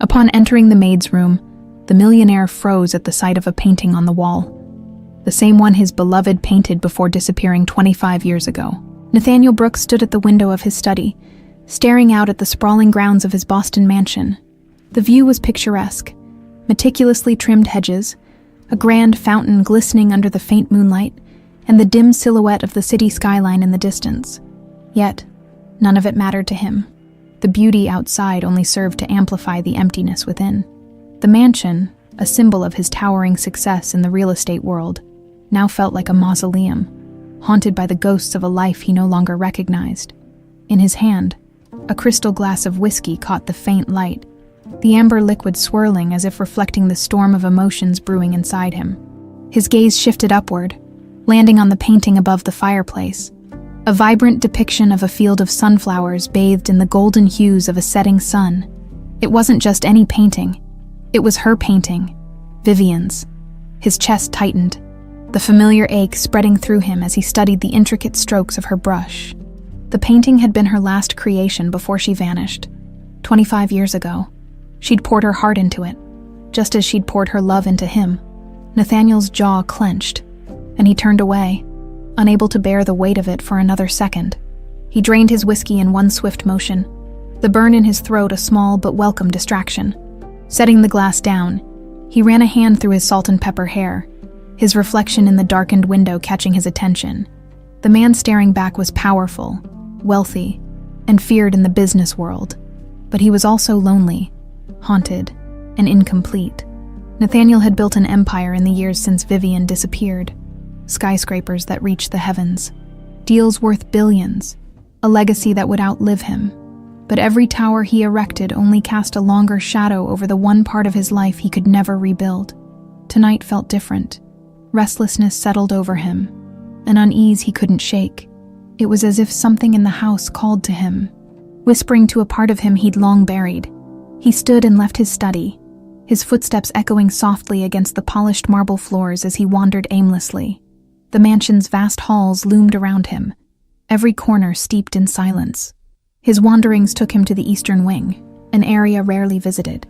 Upon entering the maid's room, the millionaire froze at the sight of a painting on the wall. The same one his beloved painted before disappearing 25 years ago. Nathaniel Brooks stood at the window of his study, staring out at the sprawling grounds of his Boston mansion. The view was picturesque. Meticulously trimmed hedges, a grand fountain glistening under the faint moonlight, and the dim silhouette of the city skyline in the distance. Yet, none of it mattered to him. The beauty outside only served to amplify the emptiness within. The mansion, a symbol of his towering success in the real estate world, now felt like a mausoleum, haunted by the ghosts of a life he no longer recognized. In his hand, a crystal glass of whiskey caught the faint light, the amber liquid swirling as if reflecting the storm of emotions brewing inside him. His gaze shifted upward, landing on the painting above the fireplace, a vibrant depiction of a field of sunflowers bathed in the golden hues of a setting sun. It wasn't just any painting. It was her painting, Vivian's. His chest tightened, the familiar ache spreading through him as he studied the intricate strokes of her brush. The painting had been her last creation before she vanished. 25 years ago, she'd poured her heart into it, just as she'd poured her love into him. Nathaniel's jaw clenched, and he turned away, unable to bear the weight of it for another second. He drained his whiskey in one swift motion, the burn in his throat a small but welcome distraction. Setting the glass down, he ran a hand through his salt and pepper hair, his reflection in the darkened window catching his attention. The man staring back was powerful, wealthy, and feared in the business world, but he was also lonely, haunted, and incomplete. Nathaniel had built an empire in the years since Vivian disappeared. Skyscrapers that reached the heavens, deals worth billions, a legacy that would outlive him. But every tower he erected only cast a longer shadow over the one part of his life he could never rebuild. Tonight felt different. Restlessness settled over him, an unease he couldn't shake. It was as if something in the house called to him, whispering to a part of him he'd long buried. He stood and left his study, his footsteps echoing softly against the polished marble floors as he wandered aimlessly. The mansion's vast halls loomed around him, every corner steeped in silence. His wanderings took him to the eastern wing, an area rarely visited.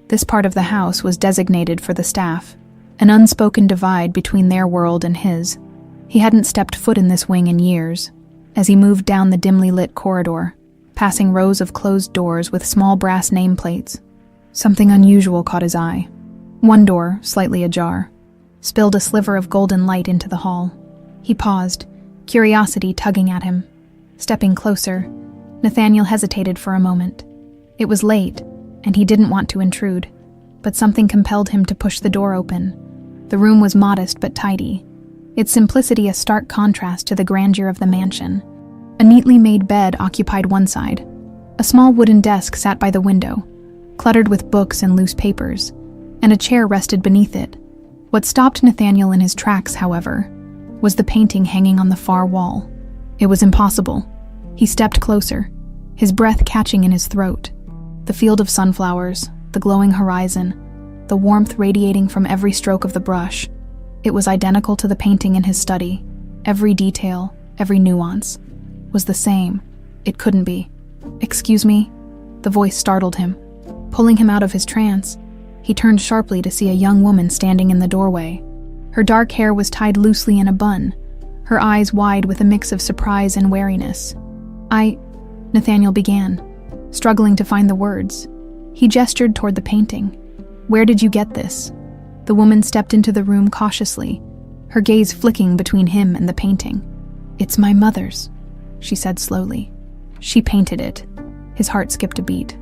This part of the house was designated for the staff, an unspoken divide between their world and his. He hadn't stepped foot in this wing in years. As he moved down the dimly lit corridor, passing rows of closed doors with small brass nameplates, something unusual caught his eye. One door, slightly ajar, spilled a sliver of golden light into the hall. He paused, curiosity tugging at him. Stepping closer, Nathaniel hesitated for a moment. It was late, and he didn't want to intrude, but something compelled him to push the door open. The room was modest but tidy, its simplicity a stark contrast to the grandeur of the mansion. A neatly made bed occupied one side. A small wooden desk sat by the window, cluttered with books and loose papers, and a chair rested beneath it. What stopped Nathaniel in his tracks, however, was the painting hanging on the far wall. It was impossible. He stepped closer, his breath catching in his throat. The field of sunflowers, the glowing horizon, the warmth radiating from every stroke of the brush. It was identical to the painting in his study. Every detail, every nuance, was the same. It couldn't be. "Excuse me?" The voice startled him. Pulling him out of his trance, he turned sharply to see a young woman standing in the doorway. Her dark hair was tied loosely in a bun, her eyes wide with a mix of surprise and wariness. Nathaniel began, struggling to find the words. He gestured toward the painting. "Where did you get this?" The woman stepped into the room cautiously, her gaze flicking between him and the painting. "It's my mother's," she said slowly. "She painted it." His heart skipped a beat.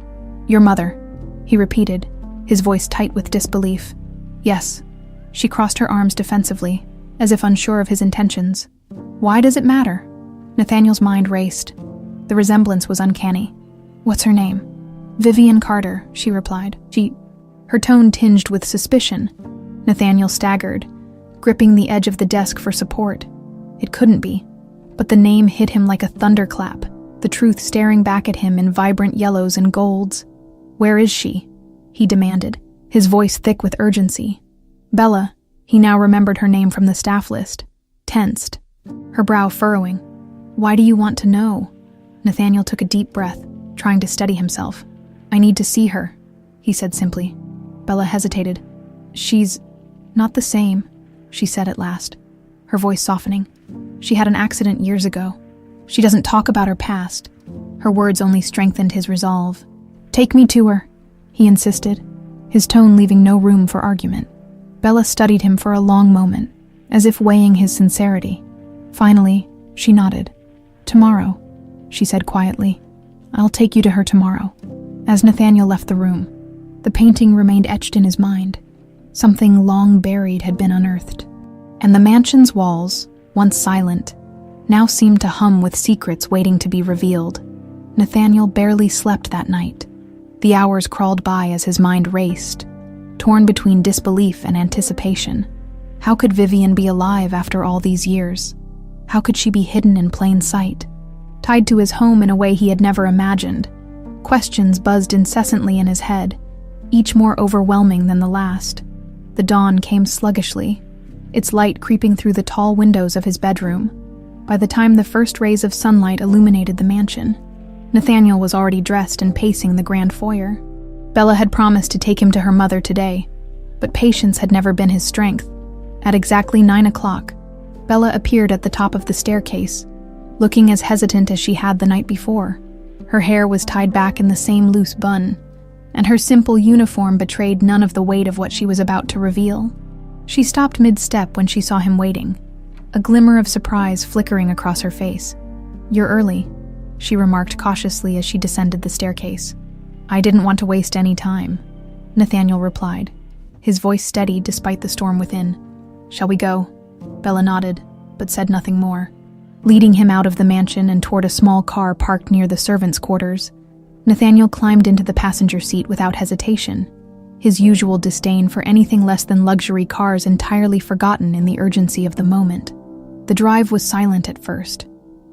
"Your mother," he repeated, his voice tight with disbelief. "Yes." She crossed her arms defensively, as if unsure of his intentions. "Why does it matter?" Nathaniel's mind raced. The resemblance was uncanny. "What's her name?" "Vivian Carter," she replied. Her tone tinged with suspicion. Nathaniel staggered, gripping the edge of the desk for support. It couldn't be. But the name hit him like a thunderclap, the truth staring back at him in vibrant yellows and golds. "Where is she?" he demanded, his voice thick with urgency. Bella, he now remembered her name from the staff list, tensed, her brow furrowing. "Why do you want to know?" Nathaniel took a deep breath, trying to steady himself. "I need to see her," he said simply. Bella hesitated. She's not the same, she said at last, her voice softening. She had an accident years ago. She doesn't talk about her past. Her words only strengthened his resolve. Take me to her, he insisted, his tone leaving no room for argument. Bella studied him for a long moment, as if weighing his sincerity. Finally, she nodded. Tomorrow, she said quietly. I'll take you to her tomorrow. As Nathaniel left the room, the painting remained etched in his mind. Something long buried had been unearthed. And the mansion's walls, once silent, now seemed to hum with secrets waiting to be revealed. Nathaniel barely slept that night. The hours crawled by as his mind raced, torn between disbelief and anticipation. How could Vivian be alive after all these years? How could she be hidden in plain sight, tied to his home in a way he had never imagined? Questions buzzed incessantly in his head, each more overwhelming than the last. The dawn came sluggishly, its light creeping through the tall windows of his bedroom. By the time the first rays of sunlight illuminated the mansion, Nathaniel was already dressed and pacing the grand foyer. Bella had promised to take him to her mother today, but patience had never been his strength. At exactly 9 o'clock, Bella appeared at the top of the staircase, looking as hesitant as she had the night before. Her hair was tied back in the same loose bun, and her simple uniform betrayed none of the weight of what she was about to reveal. She stopped mid-step when she saw him waiting, a glimmer of surprise flickering across her face. "You're early," she remarked cautiously as she descended the staircase. "I didn't want to waste any time," Nathaniel replied, his voice steady despite the storm within. "Shall we go?" Bella nodded, but said nothing more. Leading him out of the mansion and toward a small car parked near the servants' quarters, Nathaniel climbed into the passenger seat without hesitation, his usual disdain for anything less than luxury cars entirely forgotten in the urgency of the moment. The drive was silent at first,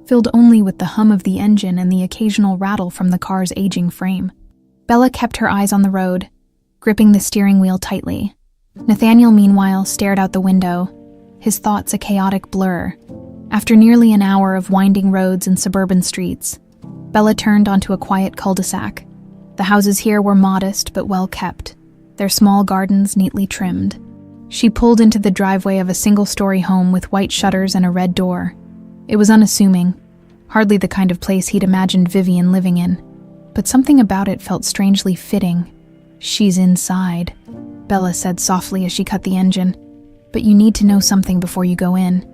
filled only with the hum of the engine and the occasional rattle from the car's aging frame. Bella kept her eyes on the road, gripping the steering wheel tightly. Nathaniel, meanwhile, stared out the window, his thoughts a chaotic blur. After nearly an hour of winding roads and suburban streets, Bella turned onto a quiet cul-de-sac. The houses here were modest but well kept, their small gardens neatly trimmed. She pulled into the driveway of a single-story home with white shutters and a red door. It was unassuming, hardly the kind of place he'd imagined Vivian living in, but something about it felt strangely fitting. "She's inside," Bella said softly as she cut the engine. "But you need to know something before you go in."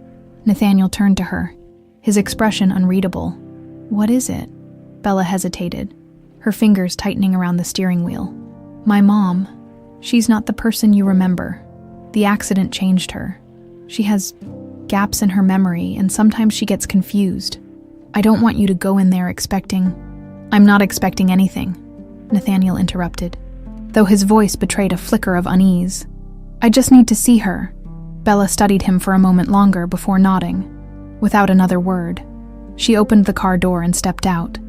Nathaniel turned to her, his expression unreadable. "What is it?" Bella hesitated, her fingers tightening around the steering wheel. "My mom. She's not the person you remember. The accident changed her. She has gaps in her memory, and sometimes she gets confused. I don't want you to go in there expecting—" "I'm not expecting anything," Nathaniel interrupted, though his voice betrayed a flicker of unease. "I just need to see her." Bella studied him for a moment longer before nodding. Without another word, she opened the car door and stepped out.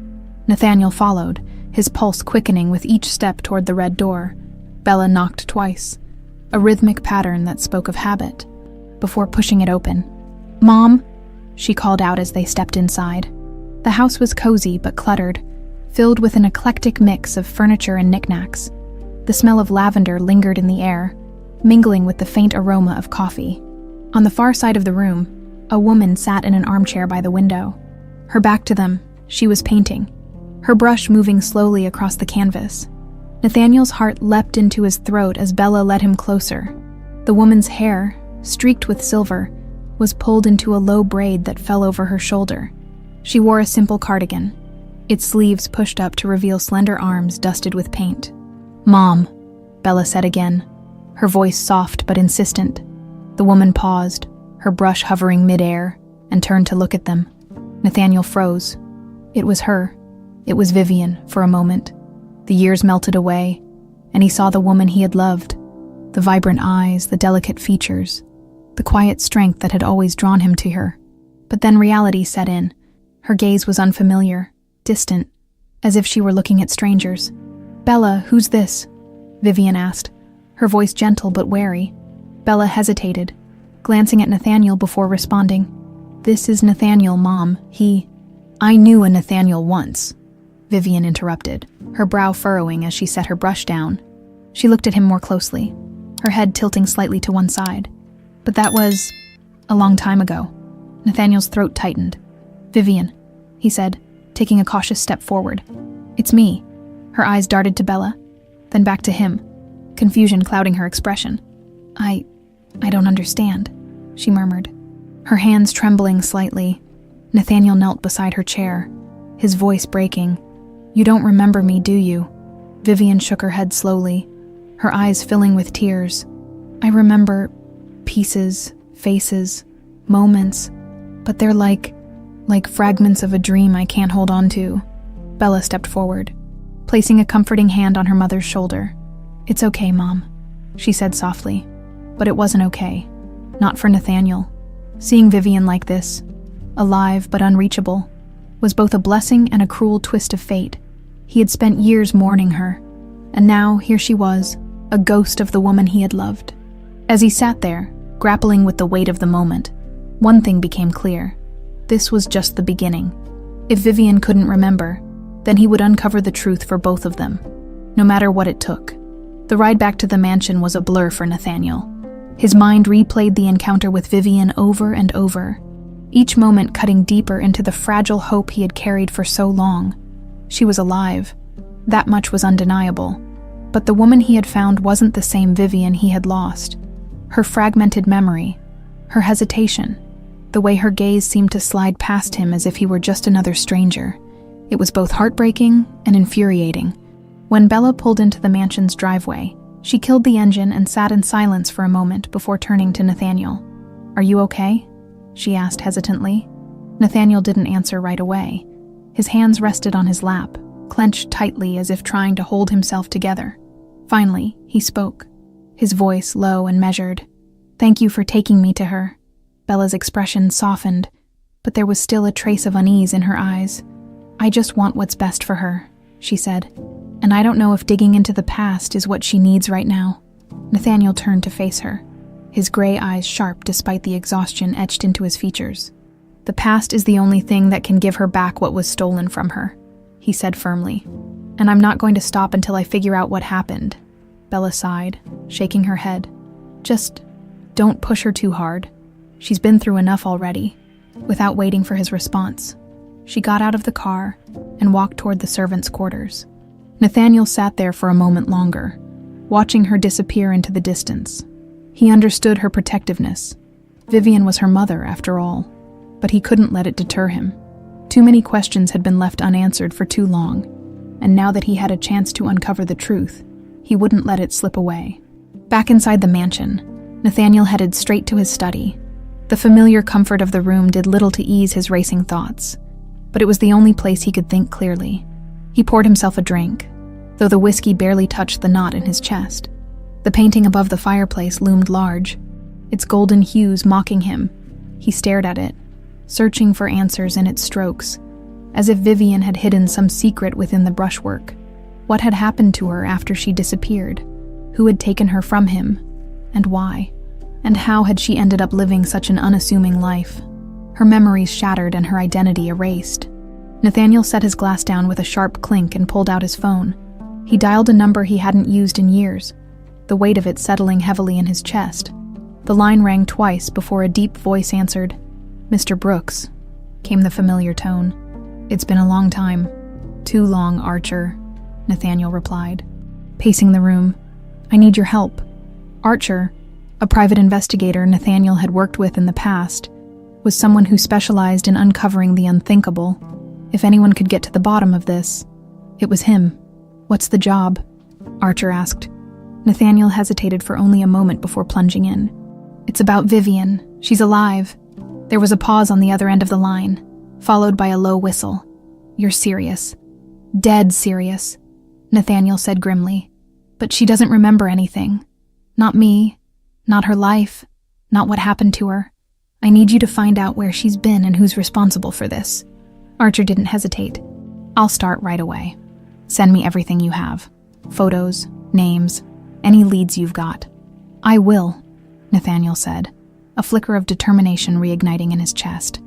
Nathaniel followed, his pulse quickening with each step toward the red door. Bella knocked twice, a rhythmic pattern that spoke of habit, before pushing it open. "Mom," she called out as they stepped inside. The house was cozy but cluttered, filled with an eclectic mix of furniture and knickknacks. The smell of lavender lingered in the air, mingling with the faint aroma of coffee. On the far side of the room, a woman sat in an armchair by the window. Her back to them, she was painting, her brush moving slowly across the canvas. Nathaniel's heart leapt into his throat as Bella led him closer. The woman's hair, streaked with silver, was pulled into a low braid that fell over her shoulder. She wore a simple cardigan, its sleeves pushed up to reveal slender arms dusted with paint. "Mom," Bella said again, her voice soft but insistent. The woman paused, her brush hovering midair, and turned to look at them. Nathaniel froze. It was her. It was Vivian, for a moment. The years melted away, and he saw the woman he had loved. The vibrant eyes, the delicate features, the quiet strength that had always drawn him to her. But then reality set in. Her gaze was unfamiliar, distant, as if she were looking at strangers. "Bella, who's this?" Vivian asked, her voice gentle but wary. Bella hesitated, glancing at Nathaniel before responding. "This is Nathaniel, Mom. I knew a Nathaniel once," Vivian interrupted, her brow furrowing as she set her brush down. She looked at him more closely, her head tilting slightly to one side. But that was a long time ago. Nathaniel's throat tightened. "Vivian," he said, taking a cautious step forward. "It's me." Her eyes darted to Bella, then back to him, confusion clouding her expression. I don't understand," she murmured. Her hands trembling slightly, Nathaniel knelt beside her chair, his voice breaking. "You don't remember me, do you?" Vivian shook her head slowly, her eyes filling with tears. "I remember pieces, faces, moments, but they're like fragments of a dream I can't hold on to." Bella stepped forward, placing a comforting hand on her mother's shoulder. "It's okay, Mom," she said softly. But it wasn't okay. Not for Nathaniel. Seeing Vivian like this, alive but unreachable, was both a blessing and a cruel twist of fate. He had spent years mourning her, and now here she was, a ghost of the woman he had loved. As he sat there, grappling with the weight of the moment, one thing became clear. This was just the beginning. If Vivian couldn't remember, then he would uncover the truth for both of them, no matter what it took. The ride back to the mansion was a blur for Nathaniel. His mind replayed the encounter with Vivian over and over, each moment cutting deeper into the fragile hope he had carried for so long. She was alive. That much was undeniable. But the woman he had found wasn't the same Vivian he had lost. Her fragmented memory, her hesitation, the way her gaze seemed to slide past him as if he were just another stranger. It was both heartbreaking and infuriating. When Bella pulled into the mansion's driveway, she killed the engine and sat in silence for a moment before turning to Nathaniel. "Are you okay?" she asked hesitantly. Nathaniel didn't answer right away. His hands rested on his lap, clenched tightly as if trying to hold himself together. Finally, he spoke, his voice low and measured. "Thank you for taking me to her." Bella's expression softened, but there was still a trace of unease in her eyes. "I just want what's best for her," she said. "And I don't know if digging into the past is what she needs right now." Nathaniel turned to face her, his gray eyes sharp despite the exhaustion etched into his features. "The past is the only thing that can give her back what was stolen from her," he said firmly. "And I'm not going to stop until I figure out what happened." Bella sighed, shaking her head. "Just don't push her too hard. She's been through enough already." Without waiting for his response, she got out of the car and walked toward the servants' quarters. Nathaniel sat there for a moment longer, watching her disappear into the distance. He understood her protectiveness. Vivian was her mother, after all, but he couldn't let it deter him. Too many questions had been left unanswered for too long, and now that he had a chance to uncover the truth, he wouldn't let it slip away. Back inside the mansion, Nathaniel headed straight to his study. The familiar comfort of the room did little to ease his racing thoughts, but it was the only place he could think clearly. He poured himself a drink, though the whiskey barely touched the knot in his chest. The painting above the fireplace loomed large, its golden hues mocking him. He stared at it, searching for answers in its strokes, as if Vivian had hidden some secret within the brushwork. What had happened to her after she disappeared? Who had taken her from him? And why? And how had she ended up living such an unassuming life? Her memories shattered and her identity erased. Nathaniel set his glass down with a sharp clink and pulled out his phone. He dialed a number he hadn't used in years, the weight of it settling heavily in his chest. The line rang twice before a deep voice answered. "Mr. Brooks," came the familiar tone. "It's been a long time." "Too long, Archer," Nathaniel replied, pacing the room. "I need your help." Archer, a private investigator Nathaniel had worked with in the past, was someone who specialized in uncovering the unthinkable. If anyone could get to the bottom of this, it was him. "What's the job?" Archer asked. Nathaniel hesitated for only a moment before plunging in. "It's about Vivian. She's alive." There was a pause on the other end of the line, followed by a low whistle. "You're serious." "Dead serious," Nathaniel said grimly. "But she doesn't remember anything. Not me, not her life, not what happened to her. I need you to find out where she's been and who's responsible for this." Archer didn't hesitate. "I'll start right away. Send me everything you have. Photos, names, any leads you've got." "I will," Nathaniel said, a flicker of determination reigniting in his chest.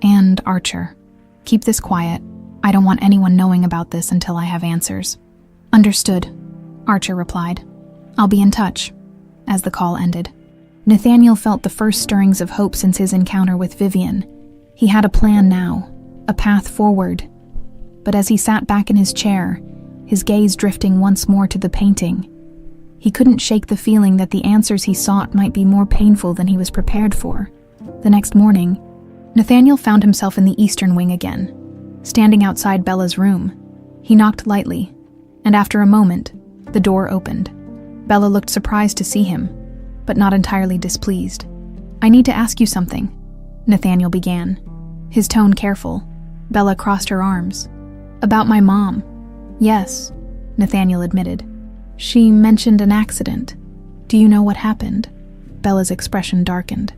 "And, Archer, keep this quiet. I don't want anyone knowing about this until I have answers." "Understood," Archer replied. I'll be in touch," as the call ended. Nathaniel felt the first stirrings of hope since his encounter with Vivian. He had a plan now, a path forward. But as he sat back in his chair, his gaze drifting once more to the painting, he couldn't shake the feeling that the answers he sought might be more painful than he was prepared for. The next morning, Nathaniel found himself in the eastern wing again, standing outside Bella's room. He knocked lightly, and after a moment, the door opened. Bella looked surprised to see him, but not entirely displeased. "I need to ask you something," Nathaniel began, his tone careful. Bella crossed her arms. "About my mom." "Yes," Nathaniel admitted. "She mentioned an accident. Do you know what happened?" Bella's expression darkened.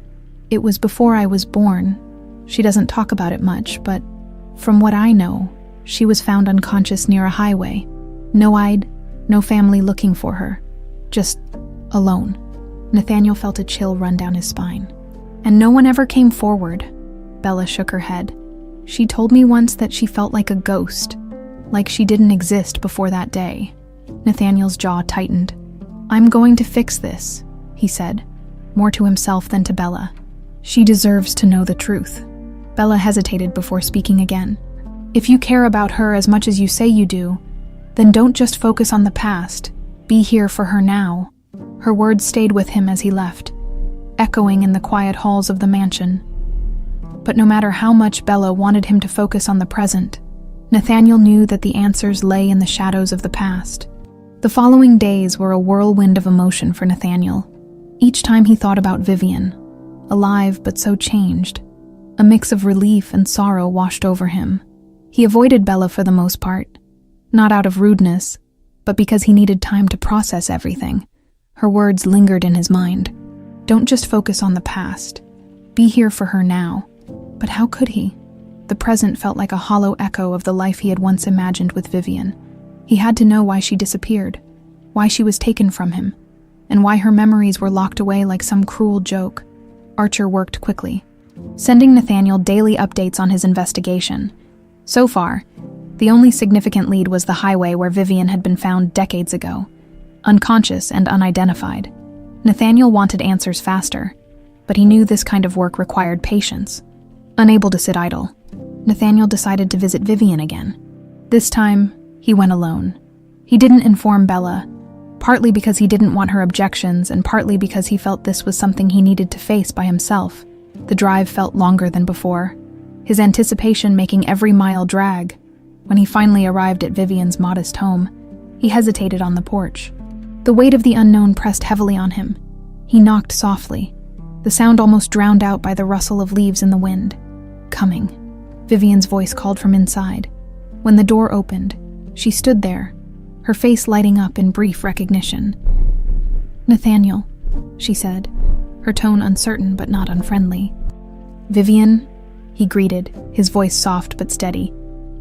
"It was before I was born. She doesn't talk about it much, but from what I know, she was found unconscious near a highway. No-eyed, no family looking for her. Just alone." Nathaniel felt a chill run down his spine. "And no one ever came forward?" Bella shook her head. "She told me once that she felt like a ghost, like she didn't exist before that day." Nathaniel's jaw tightened. "I'm going to fix this," he said, more to himself than to Bella. "She deserves to know the truth." Bella hesitated before speaking again. "If you care about her as much as you say you do, then don't just focus on the past. Be here for her now." Her words stayed with him as he left, echoing in the quiet halls of the mansion. But no matter how much Bella wanted him to focus on the present, Nathaniel knew that the answers lay in the shadows of the past. The following days were a whirlwind of emotion for Nathaniel. Each time he thought about Vivian, alive but so changed, a mix of relief and sorrow washed over him. He avoided Bella for the most part, not out of rudeness, but because he needed time to process everything. Her words lingered in his mind. Don't just focus on the past. Be here for her now. But how could he? The present felt like a hollow echo of the life he had once imagined with Vivian. He had to know why she disappeared, why she was taken from him, and why her memories were locked away like some cruel joke. Archer worked quickly, sending Nathaniel daily updates on his investigation. So far, the only significant lead was the highway where Vivian had been found decades ago, unconscious and unidentified. Nathaniel wanted answers faster, but he knew this kind of work required patience. Unable to sit idle, Nathaniel decided to visit Vivian again. This time, he went alone. He didn't inform Bella, partly because he didn't want her objections and partly because he felt this was something he needed to face by himself. The drive felt longer than before, his anticipation making every mile drag. When he finally arrived at Vivian's modest home, he hesitated on the porch. The weight of the unknown pressed heavily on him. He knocked softly, the sound almost drowned out by the rustle of leaves in the wind. "Coming," Vivian's voice called from inside. When the door opened, she stood there, her face lighting up in brief recognition. "Nathaniel," she said, her tone uncertain but not unfriendly. "Vivian," he greeted, his voice soft but steady.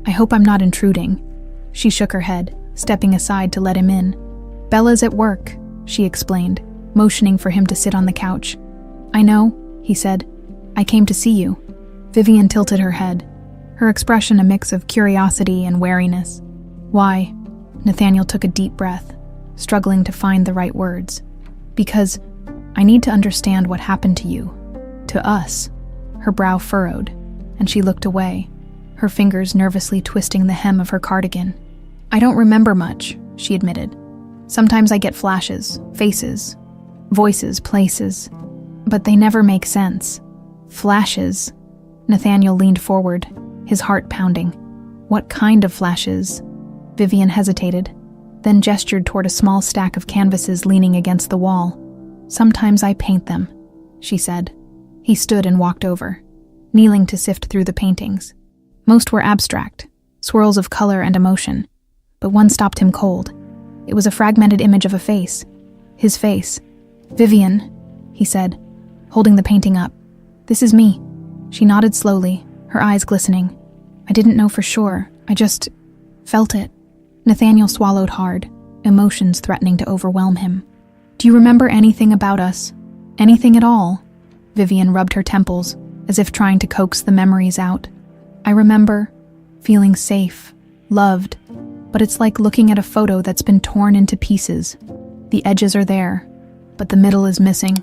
"I hope I'm not intruding." She shook her head, stepping aside to let him in. "Bella's at work," she explained, motioning for him to sit on the couch. "I know," he said. "I came to see you." Vivian tilted her head, her expression a mix of curiosity and wariness. "Why?" Nathaniel took a deep breath, struggling to find the right words. "Because I need to understand what happened to you. To us." Her brow furrowed, and she looked away, her fingers nervously twisting the hem of her cardigan. "I don't remember much," she admitted. "Sometimes I get flashes, faces, voices, places, but they never make sense." "Flashes?" Nathaniel leaned forward, his heart pounding. "What kind of flashes?" Vivian hesitated, then gestured toward a small stack of canvases leaning against the wall. "Sometimes I paint them," she said. He stood and walked over, kneeling to sift through the paintings. Most were abstract, swirls of color and emotion, but one stopped him cold. It was a fragmented image of a face. His face. "Vivian," he said, holding the painting up. "This is me." She nodded slowly, her eyes glistening. "I didn't know for sure. I just felt it." Nathaniel swallowed hard, emotions threatening to overwhelm him. "Do you remember anything about us? Anything at all?" Vivian rubbed her temples, as if trying to coax the memories out. "I remember feeling safe, loved, but it's like looking at a photo that's been torn into pieces." The edges are there, but the middle is missing.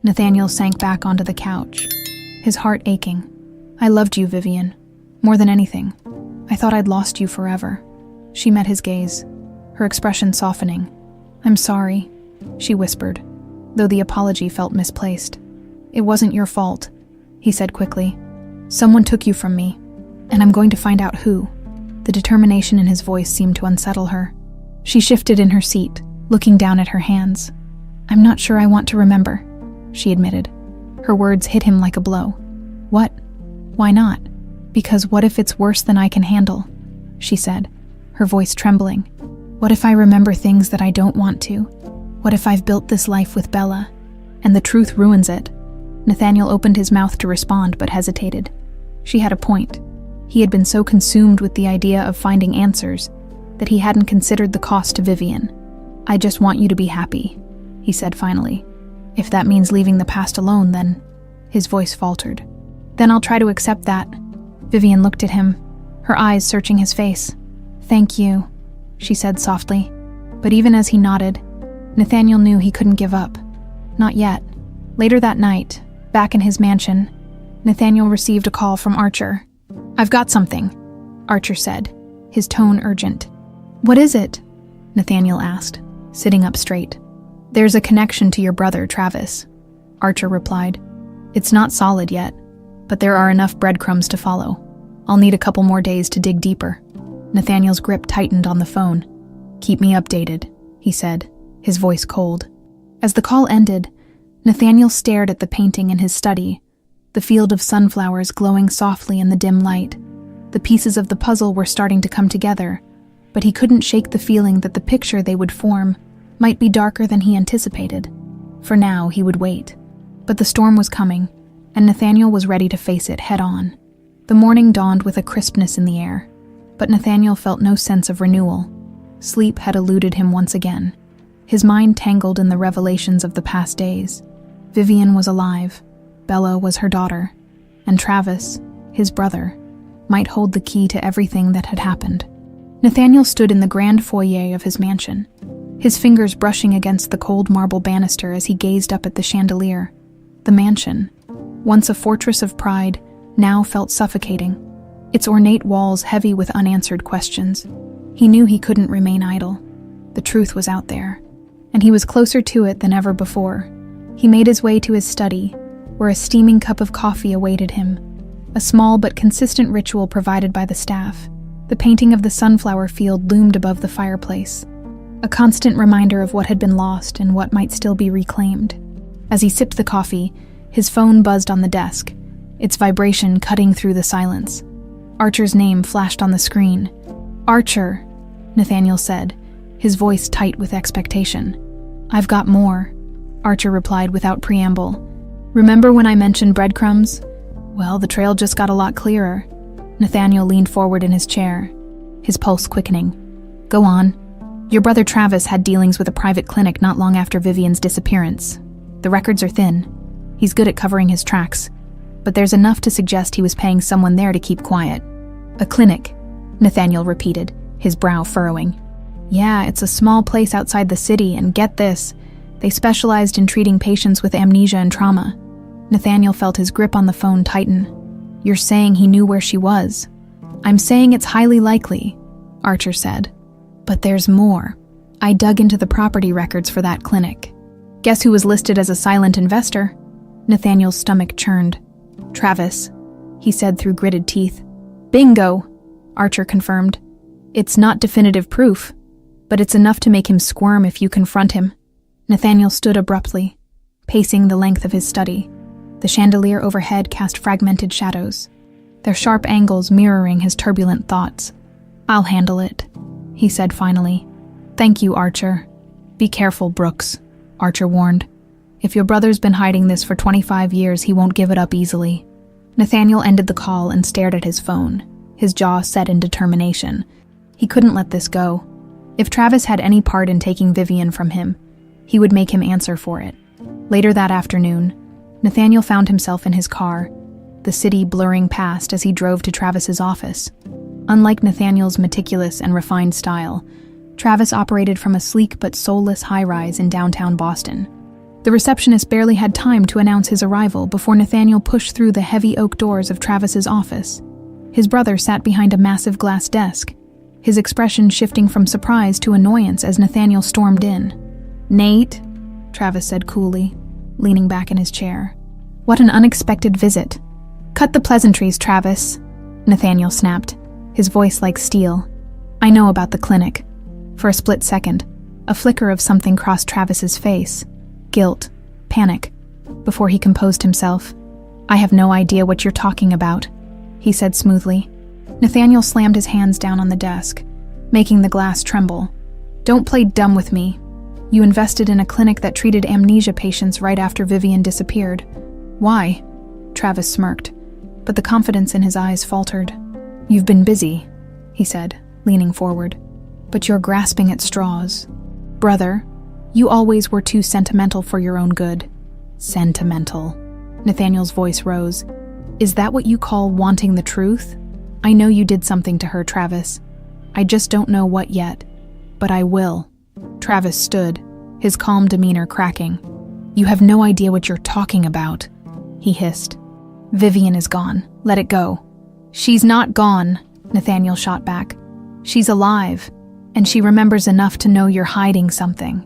Nathaniel sank back onto the couch, his heart aching. I loved you, Vivian, more than anything. I thought I'd lost you forever. She met his gaze, her expression softening. I'm sorry, she whispered, though the apology felt misplaced. It wasn't your fault, he said quickly. Someone took you from me, and I'm going to find out who. The determination in his voice seemed to unsettle her. She shifted in her seat, looking down at her hands. I'm not sure I want to remember, she admitted. Her words hit him like a blow. What? Why not? Because what if it's worse than I can handle? She said, her voice trembling. What if I remember things that I don't want to? What if I've built this life with Bella, and the truth ruins it? Nathaniel opened his mouth to respond, but hesitated. She had a point. He had been so consumed with the idea of finding answers that he hadn't considered the cost to Vivian. I just want you to be happy, he said finally. If that means leaving the past alone, then... His voice faltered. Then I'll try to accept that. Vivian looked at him, her eyes searching his face. Thank you, she said softly. But even as he nodded, Nathaniel knew he couldn't give up. Not yet. Later that night, back in his mansion, Nathaniel received a call from Archer. I've got something, Archer said, his tone urgent. What is it? Nathaniel asked, sitting up straight. There's a connection to your brother, Travis, Archer replied. It's not solid yet, but there are enough breadcrumbs to follow. I'll need a couple more days to dig deeper. Nathaniel's grip tightened on the phone. Keep me updated, he said, his voice cold. As the call ended, Nathaniel stared at the painting in his study, the field of sunflowers glowing softly in the dim light. The pieces of the puzzle were starting to come together, but he couldn't shake the feeling that the picture they would form might be darker than he anticipated. For now, he would wait. But the storm was coming, and Nathaniel was ready to face it head-on. The morning dawned with a crispness in the air, but Nathaniel felt no sense of renewal. Sleep had eluded him once again, his mind tangled in the revelations of the past days. Vivian was alive, Bella was her daughter, and Travis, his brother, might hold the key to everything that had happened. Nathaniel stood in the grand foyer of his mansion, his fingers brushing against the cold marble banister as he gazed up at the chandelier. The mansion, once a fortress of pride, now felt suffocating, its ornate walls heavy with unanswered questions. He knew he couldn't remain idle. The truth was out there, and he was closer to it than ever before. He made his way to his study, where a steaming cup of coffee awaited him, a small but consistent ritual provided by the staff. The painting of the sunflower field loomed above the fireplace, a constant reminder of what had been lost and what might still be reclaimed. As he sipped the coffee, his phone buzzed on the desk, its vibration cutting through the silence. Archer's name flashed on the screen. Archer, Nathaniel said, his voice tight with expectation. I've got more, Archer replied without preamble. Remember when I mentioned breadcrumbs? Well, the trail just got a lot clearer. Nathaniel leaned forward in his chair, his pulse quickening. Go on. Your brother Travis had dealings with a private clinic not long after Vivian's disappearance. The records are thin. He's good at covering his tracks, but there's enough to suggest he was paying someone there to keep quiet. A clinic, Nathaniel repeated, his brow furrowing. Yeah, it's a small place outside the city, and get this, they specialized in treating patients with amnesia and trauma. Nathaniel felt his grip on the phone tighten. You're saying he knew where she was? I'm saying it's highly likely, Archer said. But there's more. I dug into the property records for that clinic. Guess who was listed as a silent investor? Nathaniel's stomach churned. Travis, he said through gritted teeth. Bingo, Archer confirmed. It's not definitive proof, but it's enough to make him squirm if you confront him. Nathaniel stood abruptly, pacing the length of his study. The chandelier overhead cast fragmented shadows, their sharp angles mirroring his turbulent thoughts. I'll handle it, he said finally. Thank you, Archer. Be careful, Brooks, Archer warned. If your brother's been hiding this for 25 years, he won't give it up easily. Nathaniel ended the call and stared at his phone, his jaw set in determination. He couldn't let this go. If Travis had any part in taking Vivian from him, he would make him answer for it. Later that afternoon, Nathaniel found himself in his car, the city blurring past as he drove to Travis's office. Unlike Nathaniel's meticulous and refined style, Travis operated from a sleek but soulless high-rise in downtown Boston. The receptionist barely had time to announce his arrival before Nathaniel pushed through the heavy oak doors of Travis's office. His brother sat behind a massive glass desk, his expression shifting from surprise to annoyance as Nathaniel stormed in. "Nate," Travis said coolly, leaning back in his chair. "What an unexpected visit." "Cut the pleasantries, Travis," Nathaniel snapped, his voice like steel. "I know about the clinic." For a split second, a flicker of something crossed Travis's face. Guilt, panic, before he composed himself. "I have no idea what you're talking about," he said smoothly. Nathaniel slammed his hands down on the desk, making the glass tremble. "Don't play dumb with me. You invested in a clinic that treated amnesia patients right after Vivian disappeared. Why?" Travis smirked, but the confidence in his eyes faltered. "You've been busy," he said, leaning forward. "But you're grasping at straws. Brother, you always were too sentimental for your own good." "Sentimental?" Nathaniel's voice rose. "Is that what you call wanting the truth? I know you did something to her, Travis. I just don't know what yet. But I will." Travis stood, his calm demeanor cracking. "You have no idea what you're talking about," he hissed. "Vivian is gone. Let it go." "She's not gone," Nathaniel shot back. "She's alive, and she remembers enough to know you're hiding something."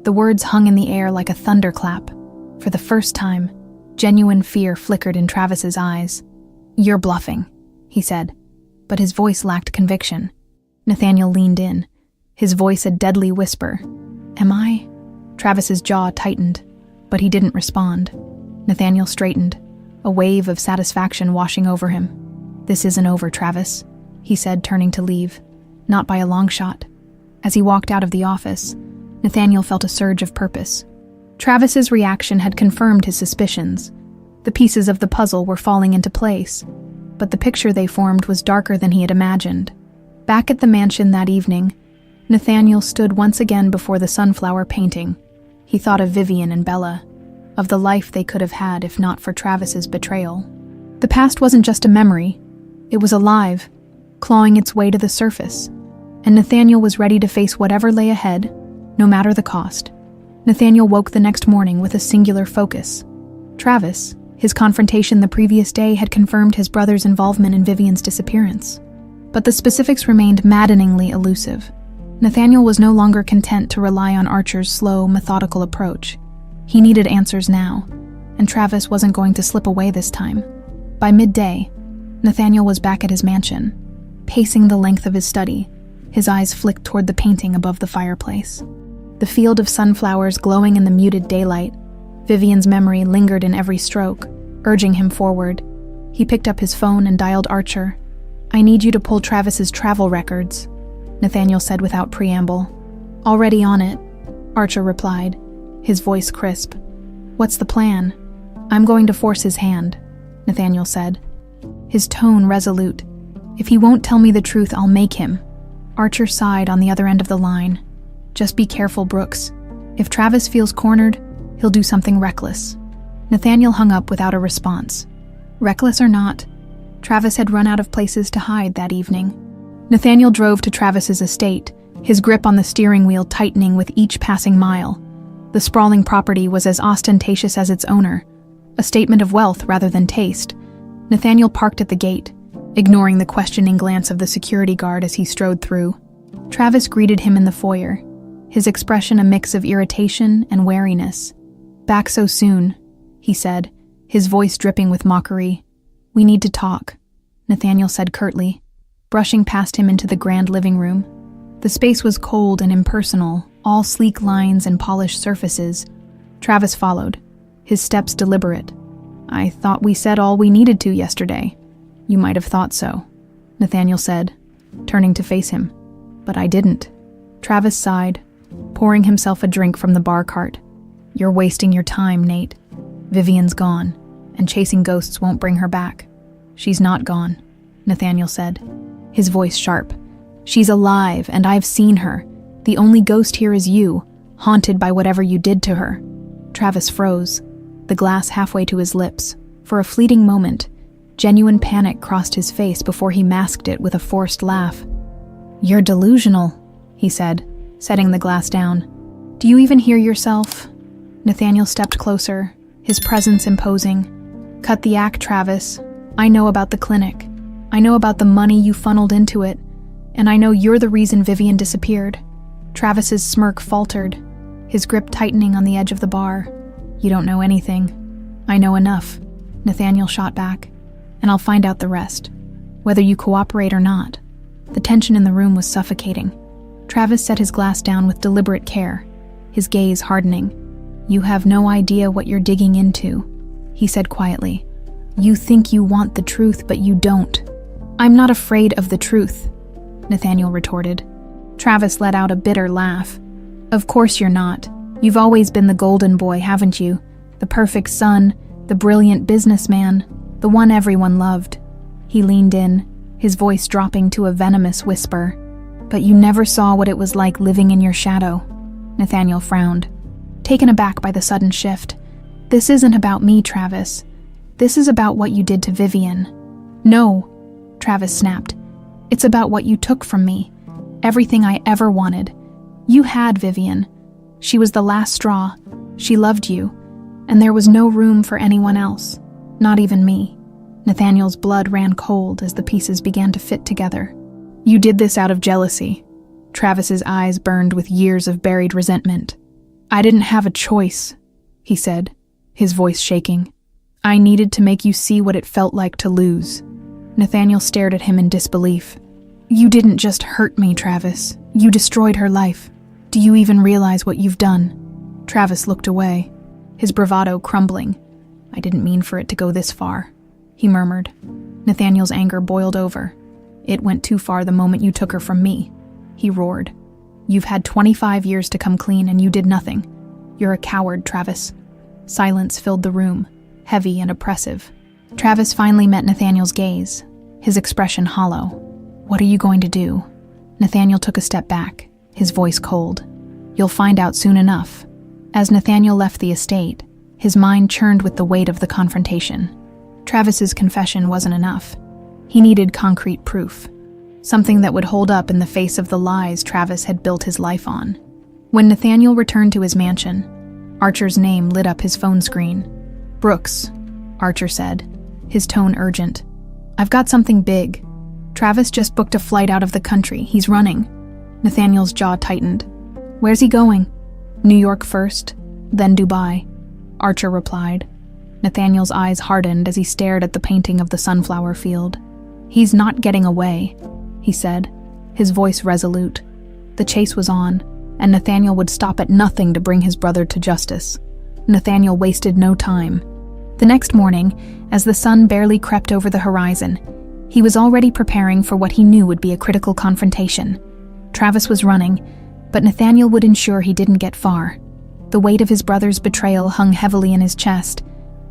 The words hung in the air like a thunderclap. For the first time, genuine fear flickered in Travis's eyes. "You're bluffing," he said, but his voice lacked conviction. Nathaniel leaned in, his voice a deadly whisper. "Am I?" Travis's jaw tightened, but he didn't respond. Nathaniel straightened, a wave of satisfaction washing over him. "This isn't over, Travis," he said, turning to leave. Not by a long shot. As he walked out of the office, Nathaniel felt a surge of purpose. Travis's reaction had confirmed his suspicions. The pieces of the puzzle were falling into place, but the picture they formed was darker than he had imagined. Back at the mansion that evening, Nathaniel stood once again before the sunflower painting. He thought of Vivian and Bella, of the life they could have had if not for Travis's betrayal. The past wasn't just a memory, it was alive, clawing its way to the surface, and Nathaniel was ready to face whatever lay ahead, no matter the cost. Nathaniel woke the next morning with a singular focus. Travis, his confrontation the previous day, had confirmed his brother's involvement in Vivian's disappearance. But the specifics remained maddeningly elusive. Nathaniel was no longer content to rely on Archer's slow, methodical approach. He needed answers now, and Travis wasn't going to slip away this time. By midday, Nathaniel was back at his mansion, pacing the length of his study, his eyes flicked toward the painting above the fireplace. The field of sunflowers glowing in the muted daylight, Vivian's memory lingered in every stroke, urging him forward. He picked up his phone and dialed Archer. "I need you to pull Travis's travel records," Nathaniel said without preamble. "Already on it," Archer replied, his voice crisp. "What's the plan?" "I'm going to force his hand," Nathaniel said, his tone resolute. "If he won't tell me the truth, I'll make him." Archer sighed on the other end of the line. "Just be careful, Brooks. If Travis feels cornered, he'll do something reckless." Nathaniel hung up without a response. Reckless or not, Travis had run out of places to hide that evening. Nathaniel drove to Travis's estate, his grip on the steering wheel tightening with each passing mile. The sprawling property was as ostentatious as its owner, a statement of wealth rather than taste. Nathaniel parked at the gate, ignoring the questioning glance of the security guard as he strode through. Travis greeted him in the foyer, his expression a mix of irritation and wariness. "Back so soon," he said, his voice dripping with mockery. "We need to talk," Nathaniel said curtly, brushing past him into the grand living room. The space was cold and impersonal, all sleek lines and polished surfaces. Travis followed, his steps deliberate. "I thought we said all we needed to yesterday." "You might have thought so," Nathaniel said, turning to face him. "But I didn't." Travis sighed, pouring himself a drink from the bar cart. "You're wasting your time, Nate. Vivian's gone, and chasing ghosts won't bring her back." "She's not gone," Nathaniel said, his voice sharp. "She's alive, and I've seen her. The only ghost here is you, haunted by whatever you did to her." Travis froze, the glass halfway to his lips. For a fleeting moment, genuine panic crossed his face before he masked it with a forced laugh. "You're delusional," he said, setting the glass down. "Do you even hear yourself?" Nathaniel stepped closer, his presence imposing. "Cut the act, Travis. I know about the clinic. I know about the money you funneled into it, and I know you're the reason Vivian disappeared." Travis's smirk faltered, his grip tightening on the edge of the bar. "You don't know anything." "I know enough," Nathaniel shot back, "and I'll find out the rest, whether you cooperate or not." The tension in the room was suffocating. Travis set his glass down with deliberate care, his gaze hardening. "You have no idea what you're digging into," he said quietly. "You think you want the truth, but you don't." "I'm not afraid of the truth," Nathaniel retorted. Travis let out a bitter laugh. "Of course you're not. You've always been the golden boy, haven't you? The perfect son, the brilliant businessman, the one everyone loved." He leaned in, his voice dropping to a venomous whisper. "But you never saw what it was like living in your shadow." Nathaniel frowned, taken aback by the sudden shift. "This isn't about me, Travis. This is about what you did to Vivian." "No," Travis snapped. "It's about what you took from me. Everything I ever wanted. You had Vivian. She was the last straw. She loved you. And there was no room for anyone else. Not even me." Nathaniel's blood ran cold as the pieces began to fit together. "You did this out of jealousy." Travis's eyes burned with years of buried resentment. "I didn't have a choice," he said, his voice shaking. "I needed to make you see what it felt like to lose." Nathaniel stared at him in disbelief. "You didn't just hurt me, Travis. You destroyed her life. Do you even realize what you've done?" Travis looked away, his bravado crumbling. "I didn't mean for it to go this far," he murmured. Nathaniel's anger boiled over. "It went too far the moment you took her from me," he roared. "You've had 25 years to come clean and you did nothing. You're a coward, Travis." Silence filled the room, heavy and oppressive. Travis finally met Nathaniel's gaze, his expression hollow. "What are you going to do?" Nathaniel took a step back, his voice cold. "You'll find out soon enough." As Nathaniel left the estate, his mind churned with the weight of the confrontation. Travis's confession wasn't enough. He needed concrete proof, something that would hold up in the face of the lies Travis had built his life on. When Nathaniel returned to his mansion, Archer's name lit up his phone screen. "Brooks," Archer said, his tone urgent. "I've got something big. Travis just booked a flight out of the country. He's running." Nathaniel's jaw tightened. "Where's he going?" "New York first, then Dubai," Archer replied. Nathaniel's eyes hardened as he stared at the painting of the sunflower field. "He's not getting away," he said, his voice resolute. The chase was on, and Nathaniel would stop at nothing to bring his brother to justice. Nathaniel wasted no time. The next morning, as the sun barely crept over the horizon, he was already preparing for what he knew would be a critical confrontation. Travis was running, but Nathaniel would ensure he didn't get far. The weight of his brother's betrayal hung heavily in his chest,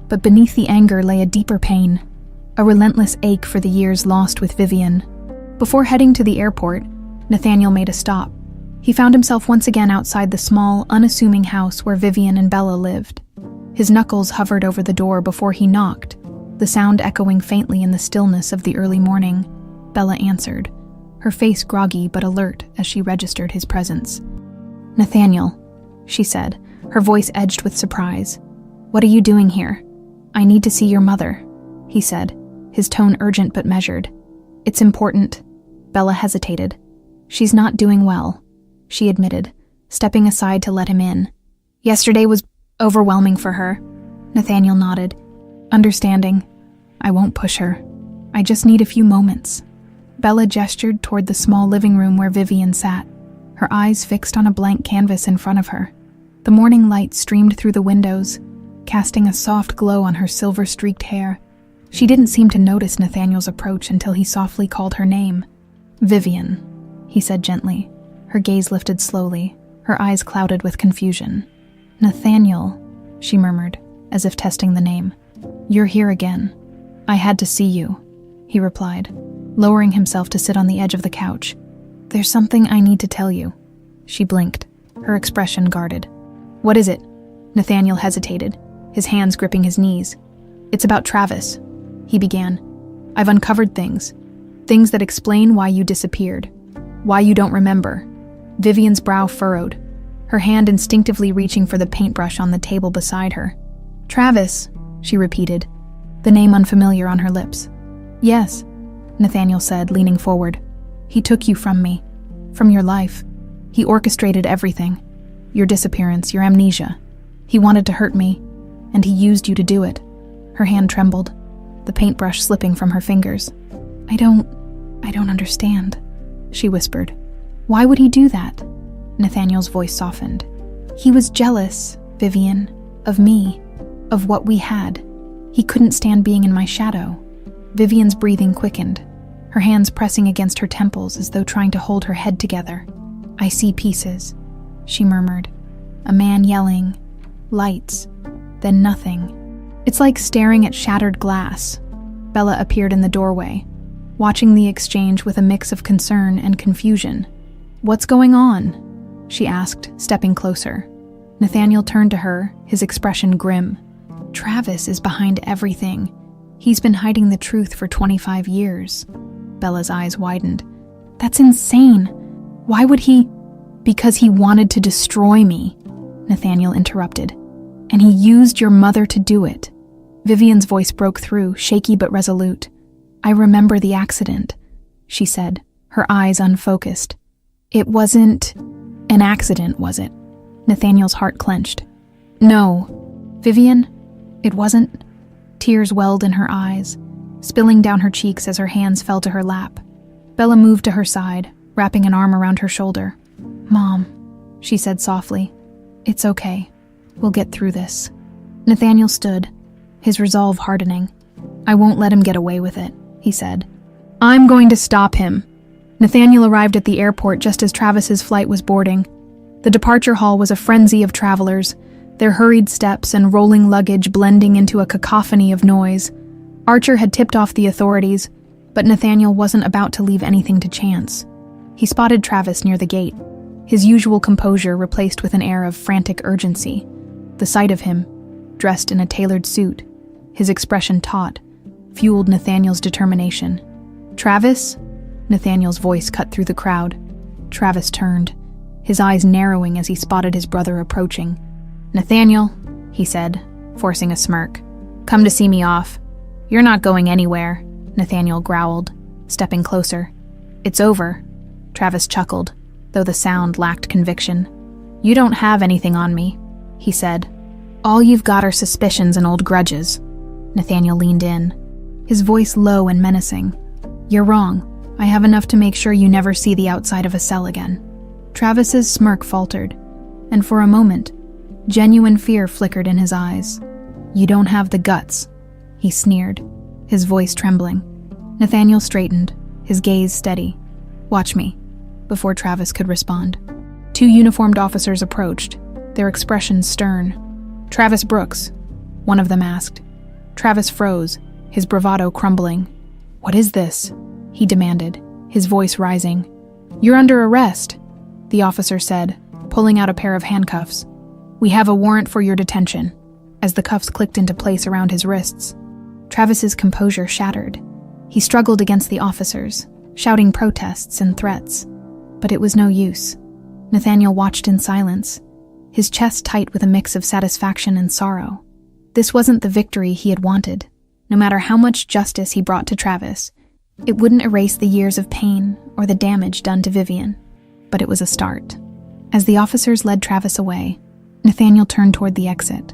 but beneath the anger lay a deeper pain, a relentless ache for the years lost with Vivian. Before heading to the airport, Nathaniel made a stop. He found himself once again outside the small, unassuming house where Vivian and Bella lived. His knuckles hovered over the door before he knocked, the sound echoing faintly in the stillness of the early morning. Bella answered, her face groggy but alert as she registered his presence. "Nathaniel," she said, her voice edged with surprise. "What are you doing here?" "I need to see your mother," he said, his tone urgent but measured. "It's important." Bella hesitated. "She's not doing well," she admitted, stepping aside to let him in. "Yesterday was overwhelming for her." Nathaniel nodded. "Understanding. I won't push her. I just need a few moments." Bella gestured toward the small living room where Vivian sat, her eyes fixed on a blank canvas in front of her. The morning light streamed through the windows, casting a soft glow on her silver-streaked hair. She didn't seem to notice Nathaniel's approach until he softly called her name. "Vivian," he said gently. Her gaze lifted slowly, her eyes clouded with confusion. "Nathaniel," she murmured, as if testing the name. "You're here again." "I had to see you," he replied, lowering himself to sit on the edge of the couch. "There's something I need to tell you." She blinked, her expression guarded. "What is it?" Nathaniel hesitated, his hands gripping his knees. "It's about Travis," he began. "I've uncovered things that explain why you disappeared, why you don't remember." Vivian's brow furrowed, her hand instinctively reaching for the paintbrush on the table beside her. "Travis," she repeated, the name unfamiliar on her lips. "Yes," Nathaniel said, leaning forward. "He took you from me, from your life. He orchestrated everything. Your disappearance, your amnesia. He wanted to hurt me, and he used you to do it." Her hand trembled, the paintbrush slipping from her fingers. I don't understand," she whispered. "Why would he do that?" Nathaniel's voice softened. "He was jealous, Vivian, of me, of what we had. He couldn't stand being in my shadow." Vivian's breathing quickened, her hands pressing against her temples as though trying to hold her head together. "I see pieces," she murmured. "A man yelling, lights, then nothing. It's like staring at shattered glass." Bella appeared in the doorway, watching the exchange with a mix of concern and confusion. "What's going on?" she asked, stepping closer. Nathaniel turned to her, his expression grim. "Travis is behind everything. He's been hiding the truth for 25 years. Bella's eyes widened. "That's insane. Why would he—" "Because he wanted to destroy me," Nathaniel interrupted. "And he used your mother to do it." Vivian's voice broke through, shaky but resolute. "I remember the accident," she said, her eyes unfocused. "It wasn't an accident, was it?" Nathaniel's heart clenched. "No, Vivian, it wasn't." Tears welled in her eyes, spilling down her cheeks as her hands fell to her lap. Bella moved to her side, wrapping an arm around her shoulder. "Mom," she said softly, "it's okay. We'll get through this." Nathaniel stood, his resolve hardening. "I won't let him get away with it," he said. "I'm going to stop him." Nathaniel arrived at the airport just as Travis's flight was boarding. The departure hall was a frenzy of travelers, their hurried steps and rolling luggage blending into a cacophony of noise. Archer had tipped off the authorities, but Nathaniel wasn't about to leave anything to chance. He spotted Travis near the gate, his usual composure replaced with an air of frantic urgency. The sight of him, dressed in a tailored suit, his expression taut, fueled Nathaniel's determination. "Travis?" Nathaniel's voice cut through the crowd. Travis turned, his eyes narrowing as he spotted his brother approaching. "Nathaniel," he said, forcing a smirk. "Come to see me off." "You're not going anywhere," Nathaniel growled, stepping closer. "It's over," Travis chuckled, though the sound lacked conviction. "You don't have anything on me," he said. "All you've got are suspicions and old grudges." Nathaniel leaned in, his voice low and menacing. "You're wrong. I have enough to make sure you never see the outside of a cell again." Travis's smirk faltered, and for a moment, genuine fear flickered in his eyes. "You don't have the guts," he sneered, his voice trembling. Nathaniel straightened, his gaze steady. "Watch me," before Travis could respond. Two uniformed officers approached, their expressions stern. "Travis Brooks," one of them asked. Travis froze, his bravado crumbling. "What is this?" he demanded, his voice rising. "You're under arrest," the officer said, pulling out a pair of handcuffs. "We have a warrant for your detention," as the cuffs clicked into place around his wrists. Travis's composure shattered. He struggled against the officers, shouting protests and threats. But it was no use. Nathaniel watched in silence, his chest tight with a mix of satisfaction and sorrow. This wasn't the victory he had wanted. No matter how much justice he brought to Travis, it wouldn't erase the years of pain or the damage done to Vivian. But it was a start. As the officers led Travis away, Nathaniel turned toward the exit.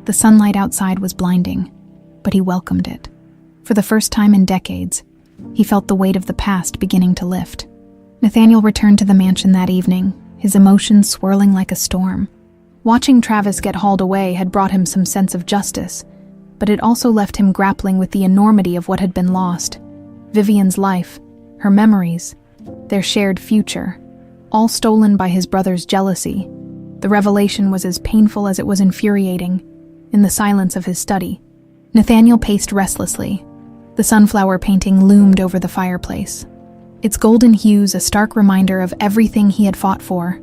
The sunlight outside was blinding, but he welcomed it. For the first time in decades, he felt the weight of the past beginning to lift. Nathaniel returned to the mansion that evening, his emotions swirling like a storm. Watching Travis get hauled away had brought him some sense of justice, but it also left him grappling with the enormity of what had been lost. Vivian's life, her memories, their shared future, all stolen by his brother's jealousy. The revelation was as painful as it was infuriating. In the silence of his study, Nathaniel paced restlessly. The sunflower painting loomed over the fireplace, its golden hues a stark reminder of everything he had fought for.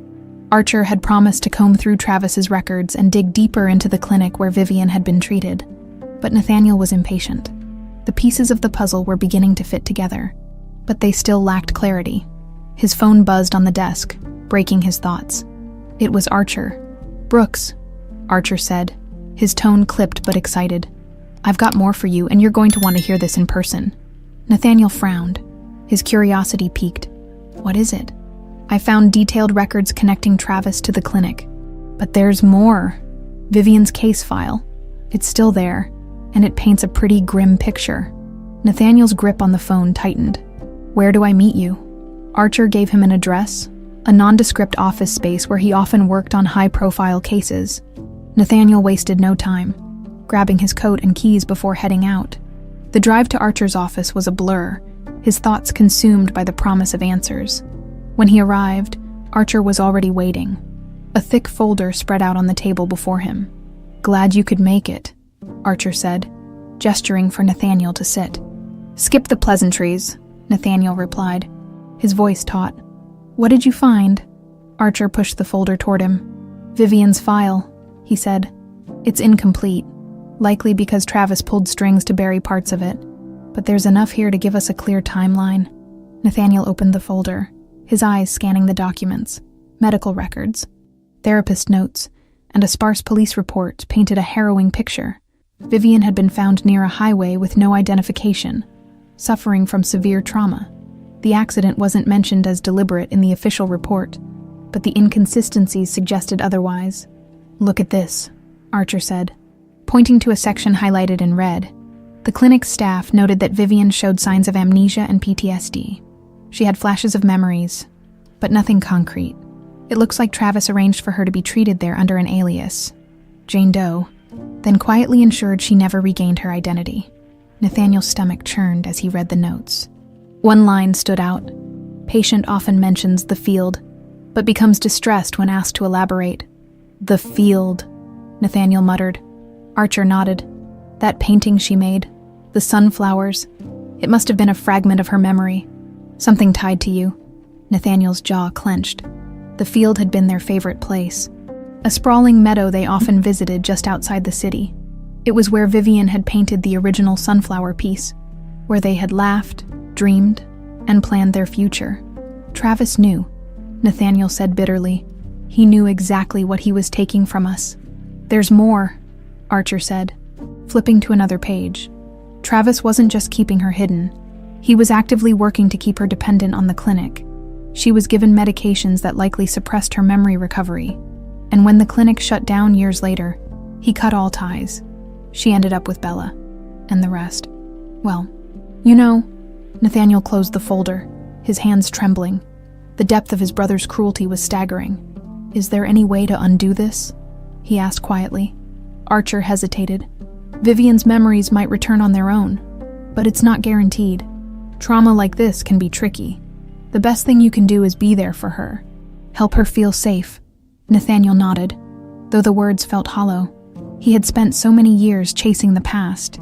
Archer had promised to comb through Travis's records and dig deeper into the clinic where Vivian had been treated. But Nathaniel was impatient. The pieces of the puzzle were beginning to fit together, but they still lacked clarity. His phone buzzed on the desk, breaking his thoughts. It was Archer. "Brooks," Archer said, his tone clipped but excited. "I've got more for you, and you're going to want to hear this in person." Nathaniel frowned. His curiosity piqued. "What is it?" "I found detailed records connecting Travis to the clinic. But there's more. Vivian's case file. It's still there, and it paints a pretty grim picture." Nathaniel's grip on the phone tightened. "Where do I meet you?" Archer gave him an address, a nondescript office space where he often worked on high-profile cases. Nathaniel wasted no time, grabbing his coat and keys before heading out. The drive to Archer's office was a blur, his thoughts consumed by the promise of answers. When he arrived, Archer was already waiting. A thick folder spread out on the table before him. "Glad you could make it," Archer said, gesturing for Nathaniel to sit. "Skip the pleasantries," Nathaniel replied, his voice taut. "What did you find?" Archer pushed the folder toward him. "Vivian's file," he said. "It's incomplete, likely because Travis pulled strings to bury parts of it. But there's enough here to give us a clear timeline." Nathaniel opened the folder, his eyes scanning the documents. Medical records, therapist notes, and a sparse police report painted a harrowing picture. Vivian had been found near a highway with no identification, suffering from severe trauma. The accident wasn't mentioned as deliberate in the official report, but the inconsistencies suggested otherwise. "Look at this," Archer said, pointing to a section highlighted in red. The clinic staff noted that Vivian showed signs of amnesia and PTSD. She had flashes of memories, but nothing concrete. It looks like Travis arranged for her to be treated there under an alias, Jane Doe, then quietly ensured she never regained her identity. Nathaniel's stomach churned as he read the notes. One line stood out. "Patient often mentions the field, but becomes distressed when asked to elaborate." "The field," Nathaniel muttered. Archer nodded. "That painting she made, the sunflowers, it must have been a fragment of her memory. Something tied to you." Nathaniel's jaw clenched. The field had been their favorite place, a sprawling meadow they often visited just outside the city. It was where Vivian had painted the original sunflower piece, where they had laughed, dreamed, and planned their future. "Travis knew," Nathaniel said bitterly. "He knew exactly what he was taking from us." "There's more," Archer said, flipping to another page. "Travis wasn't just keeping her hidden. He was actively working to keep her dependent on the clinic. She was given medications that likely suppressed her memory recovery, and when the clinic shut down years later, he cut all ties. She ended up with Bella, and the rest. Well, you know." Nathaniel closed the folder, his hands trembling. The depth of his brother's cruelty was staggering. "Is there any way to undo this?" he asked quietly. Archer hesitated. "Vivian's memories might return on their own, but it's not guaranteed. Trauma like this can be tricky. The best thing you can do is be there for her. Help her feel safe." Nathaniel nodded, though the words felt hollow. He had spent so many years chasing the past,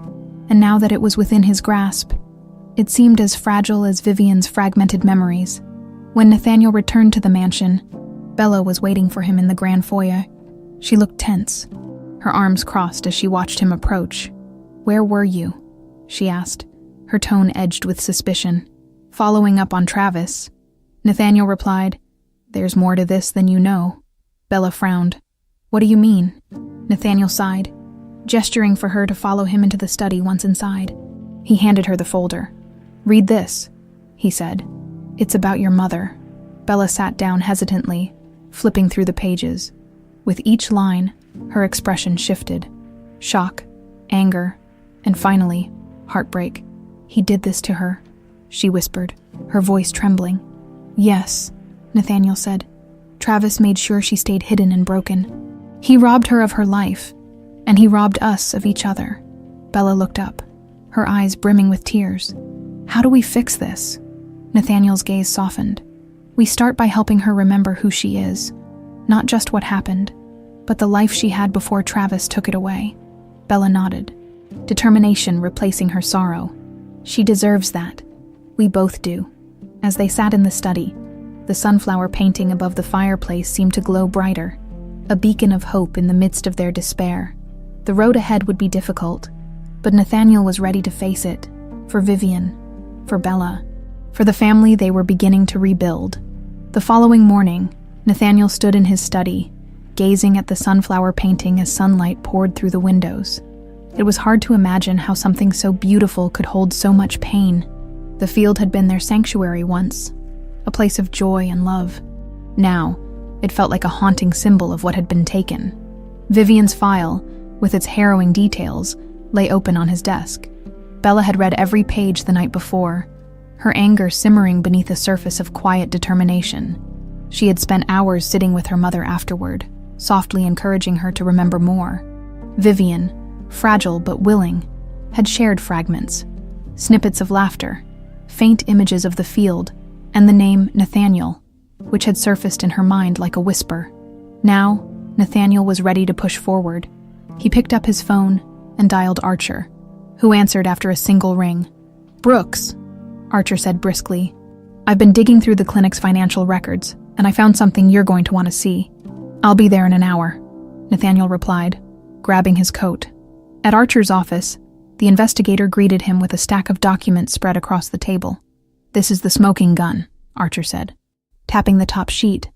and now that it was within his grasp, it seemed as fragile as Vivian's fragmented memories. When Nathaniel returned to the mansion, Bella was waiting for him in the grand foyer. She looked tense, her arms crossed as she watched him approach. "Where were you?" she asked, her tone edged with suspicion. "Following up on Travis," Nathaniel replied. "There's more to this than you know." Bella frowned. "What do you mean?" Nathaniel sighed, gesturing for her to follow him into the study once inside. He handed her the folder. "Read this," he said. "It's about your mother." Bella sat down hesitantly, flipping through the pages. With each line, her expression shifted. Shock, anger, and finally, heartbreak. "He did this to her," she whispered, her voice trembling. "Yes," Nathaniel said. "Travis made sure she stayed hidden and broken. He robbed her of her life, and he robbed us of each other." Bella looked up, her eyes brimming with tears. "How do we fix this?" Nathaniel's gaze softened. "We start by helping her remember who she is, not just what happened, but the life she had before Travis took it away." Bella nodded, determination replacing her sorrow. "She deserves that. We both do." As they sat in the study, the sunflower painting above the fireplace seemed to glow brighter, a beacon of hope in the midst of their despair. The road ahead would be difficult, but Nathaniel was ready to face it, for Vivian, for Bella, for the family they were beginning to rebuild. The following morning, Nathaniel stood in his study, gazing at the sunflower painting as sunlight poured through the windows. It was hard to imagine how something so beautiful could hold so much pain. The field had been their sanctuary once, a place of joy and love. Now, it felt like a haunting symbol of what had been taken. Vivian's file, with its harrowing details, lay open on his desk. Bella had read every page the night before, her anger simmering beneath a surface of quiet determination. She had spent hours sitting with her mother afterward, softly encouraging her to remember more. Vivian, fragile but willing, had shared fragments, snippets of laughter, faint images of the field, and the name Nathaniel, which had surfaced in her mind like a whisper. Now, Nathaniel was ready to push forward. He picked up his phone and dialed Archer, who answered after a single ring. "Brooks," Archer said briskly. "I've been digging through the clinic's financial records, and I found something you're going to want to see." "I'll be there in an hour," Nathaniel replied, grabbing his coat. At Archer's office, the investigator greeted him with a stack of documents spread across the table. "This is the smoking gun," Archer said, tapping the top sheet.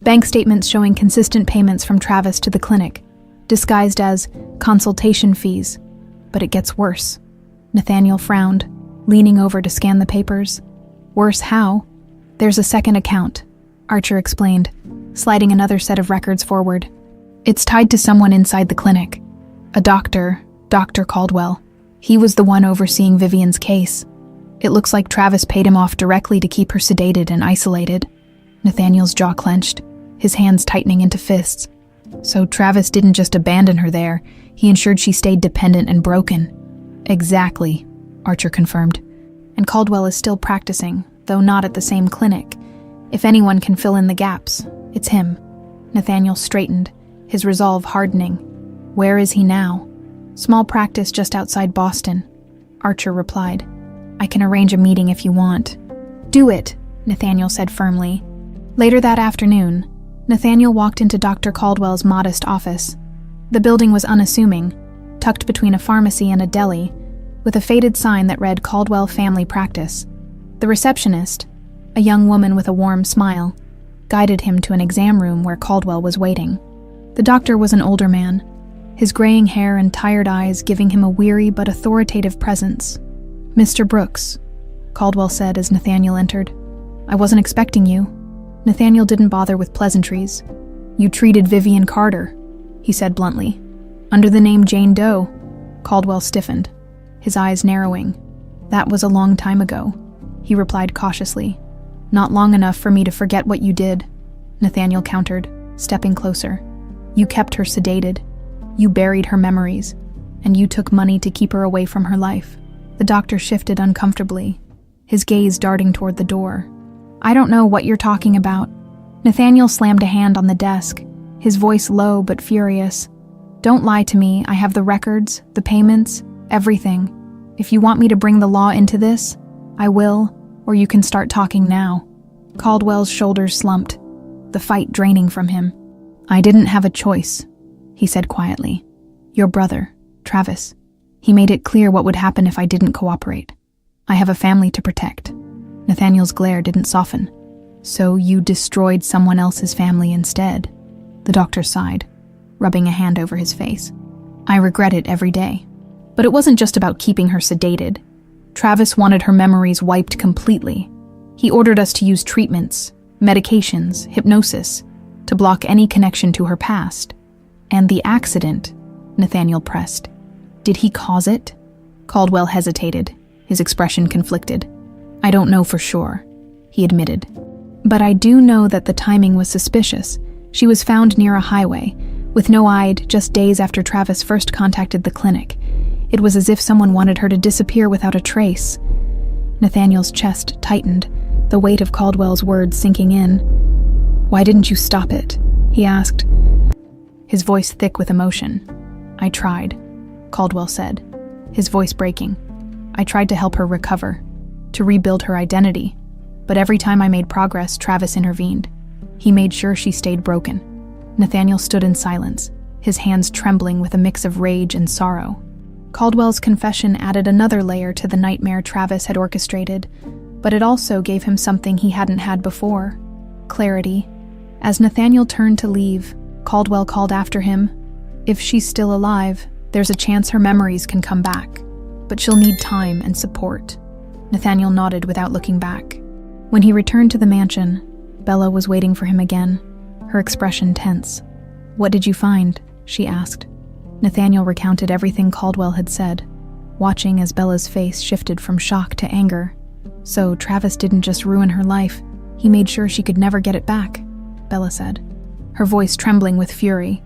"Bank statements showing consistent payments from Travis to the clinic, disguised as consultation fees. But it gets worse." Nathaniel frowned, leaning over to scan the papers. "Worse how?" "There's a second account," Archer explained, sliding another set of records forward. "It's tied to someone inside the clinic. A doctor, Dr. Caldwell. He was the one overseeing Vivian's case. It looks like Travis paid him off directly to keep her sedated and isolated." Nathaniel's jaw clenched, his hands tightening into fists. "So Travis didn't just abandon her there, he ensured she stayed dependent and broken." "Exactly," Archer confirmed. "And Caldwell is still practicing, though not at the same clinic. If anyone can fill in the gaps, it's him." Nathaniel straightened, his resolve hardening. "Where is he now?" "Small practice just outside Boston," Archer replied. "I can arrange a meeting if you want." "Do it," Nathaniel said firmly. Later that afternoon, Nathaniel walked into Dr. Caldwell's modest office. The building was unassuming, tucked between a pharmacy and a deli, with a faded sign that read Caldwell Family Practice. The receptionist, a young woman with a warm smile, guided him to an exam room where Caldwell was waiting. The doctor was an older man, his graying hair and tired eyes giving him a weary but authoritative presence. "Mr. Brooks," Caldwell said as Nathaniel entered. "I wasn't expecting you." Nathaniel didn't bother with pleasantries. "You treated Vivian Carter," he said bluntly. "Under the name Jane Doe." Caldwell stiffened, his eyes narrowing. "That was a long time ago," he replied cautiously. "Not long enough for me to forget what you did," Nathaniel countered, stepping closer. "You kept her sedated. You buried her memories, and you took money to keep her away from her life." The doctor shifted uncomfortably, his gaze darting toward the door. "I don't know what you're talking about." Nathaniel slammed a hand on the desk, his voice low but furious. "Don't lie to me. I have the records, the payments, everything. If you want me to bring the law into this, I will, or you can start talking now." Caldwell's shoulders slumped, the fight draining from him. "I didn't have a choice," he said quietly. "Your brother, Travis. He made it clear what would happen if I didn't cooperate. I have a family to protect." Nathaniel's glare didn't soften. "So you destroyed someone else's family instead?" The doctor sighed, rubbing a hand over his face. "I regret it every day. But it wasn't just about keeping her sedated. Travis wanted her memories wiped completely. He ordered us to use treatments, medications, hypnosis, to block any connection to her past. And the accident," Nathaniel pressed. "Did he cause it?" Caldwell hesitated, his expression conflicted. "I don't know for sure," he admitted. "But I do know that the timing was suspicious. She was found near a highway, with no ID, just days after Travis first contacted the clinic. It was as if someone wanted her to disappear without a trace." Nathaniel's chest tightened, the weight of Caldwell's words sinking in. "Why didn't you stop it?" he asked, his voice thick with emotion. "I tried," Caldwell said, his voice breaking. "I tried to help her recover, to rebuild her identity. But every time I made progress, Travis intervened. He made sure she stayed broken." Nathaniel stood in silence, his hands trembling with a mix of rage and sorrow. Caldwell's confession added another layer to the nightmare Travis had orchestrated, but it also gave him something he hadn't had before: clarity, As Nathaniel turned to leave, Caldwell called after him, "If she's still alive, there's a chance her memories can come back, but she'll need time and support." Nathaniel nodded without looking back. When he returned to the mansion, Bella was waiting for him again, her expression tense. "What did you find?" she asked. Nathaniel recounted everything Caldwell had said, watching as Bella's face shifted from shock to anger. "So Travis didn't just ruin her life, he made sure she could never get it back," Bella said, her voice trembling with fury.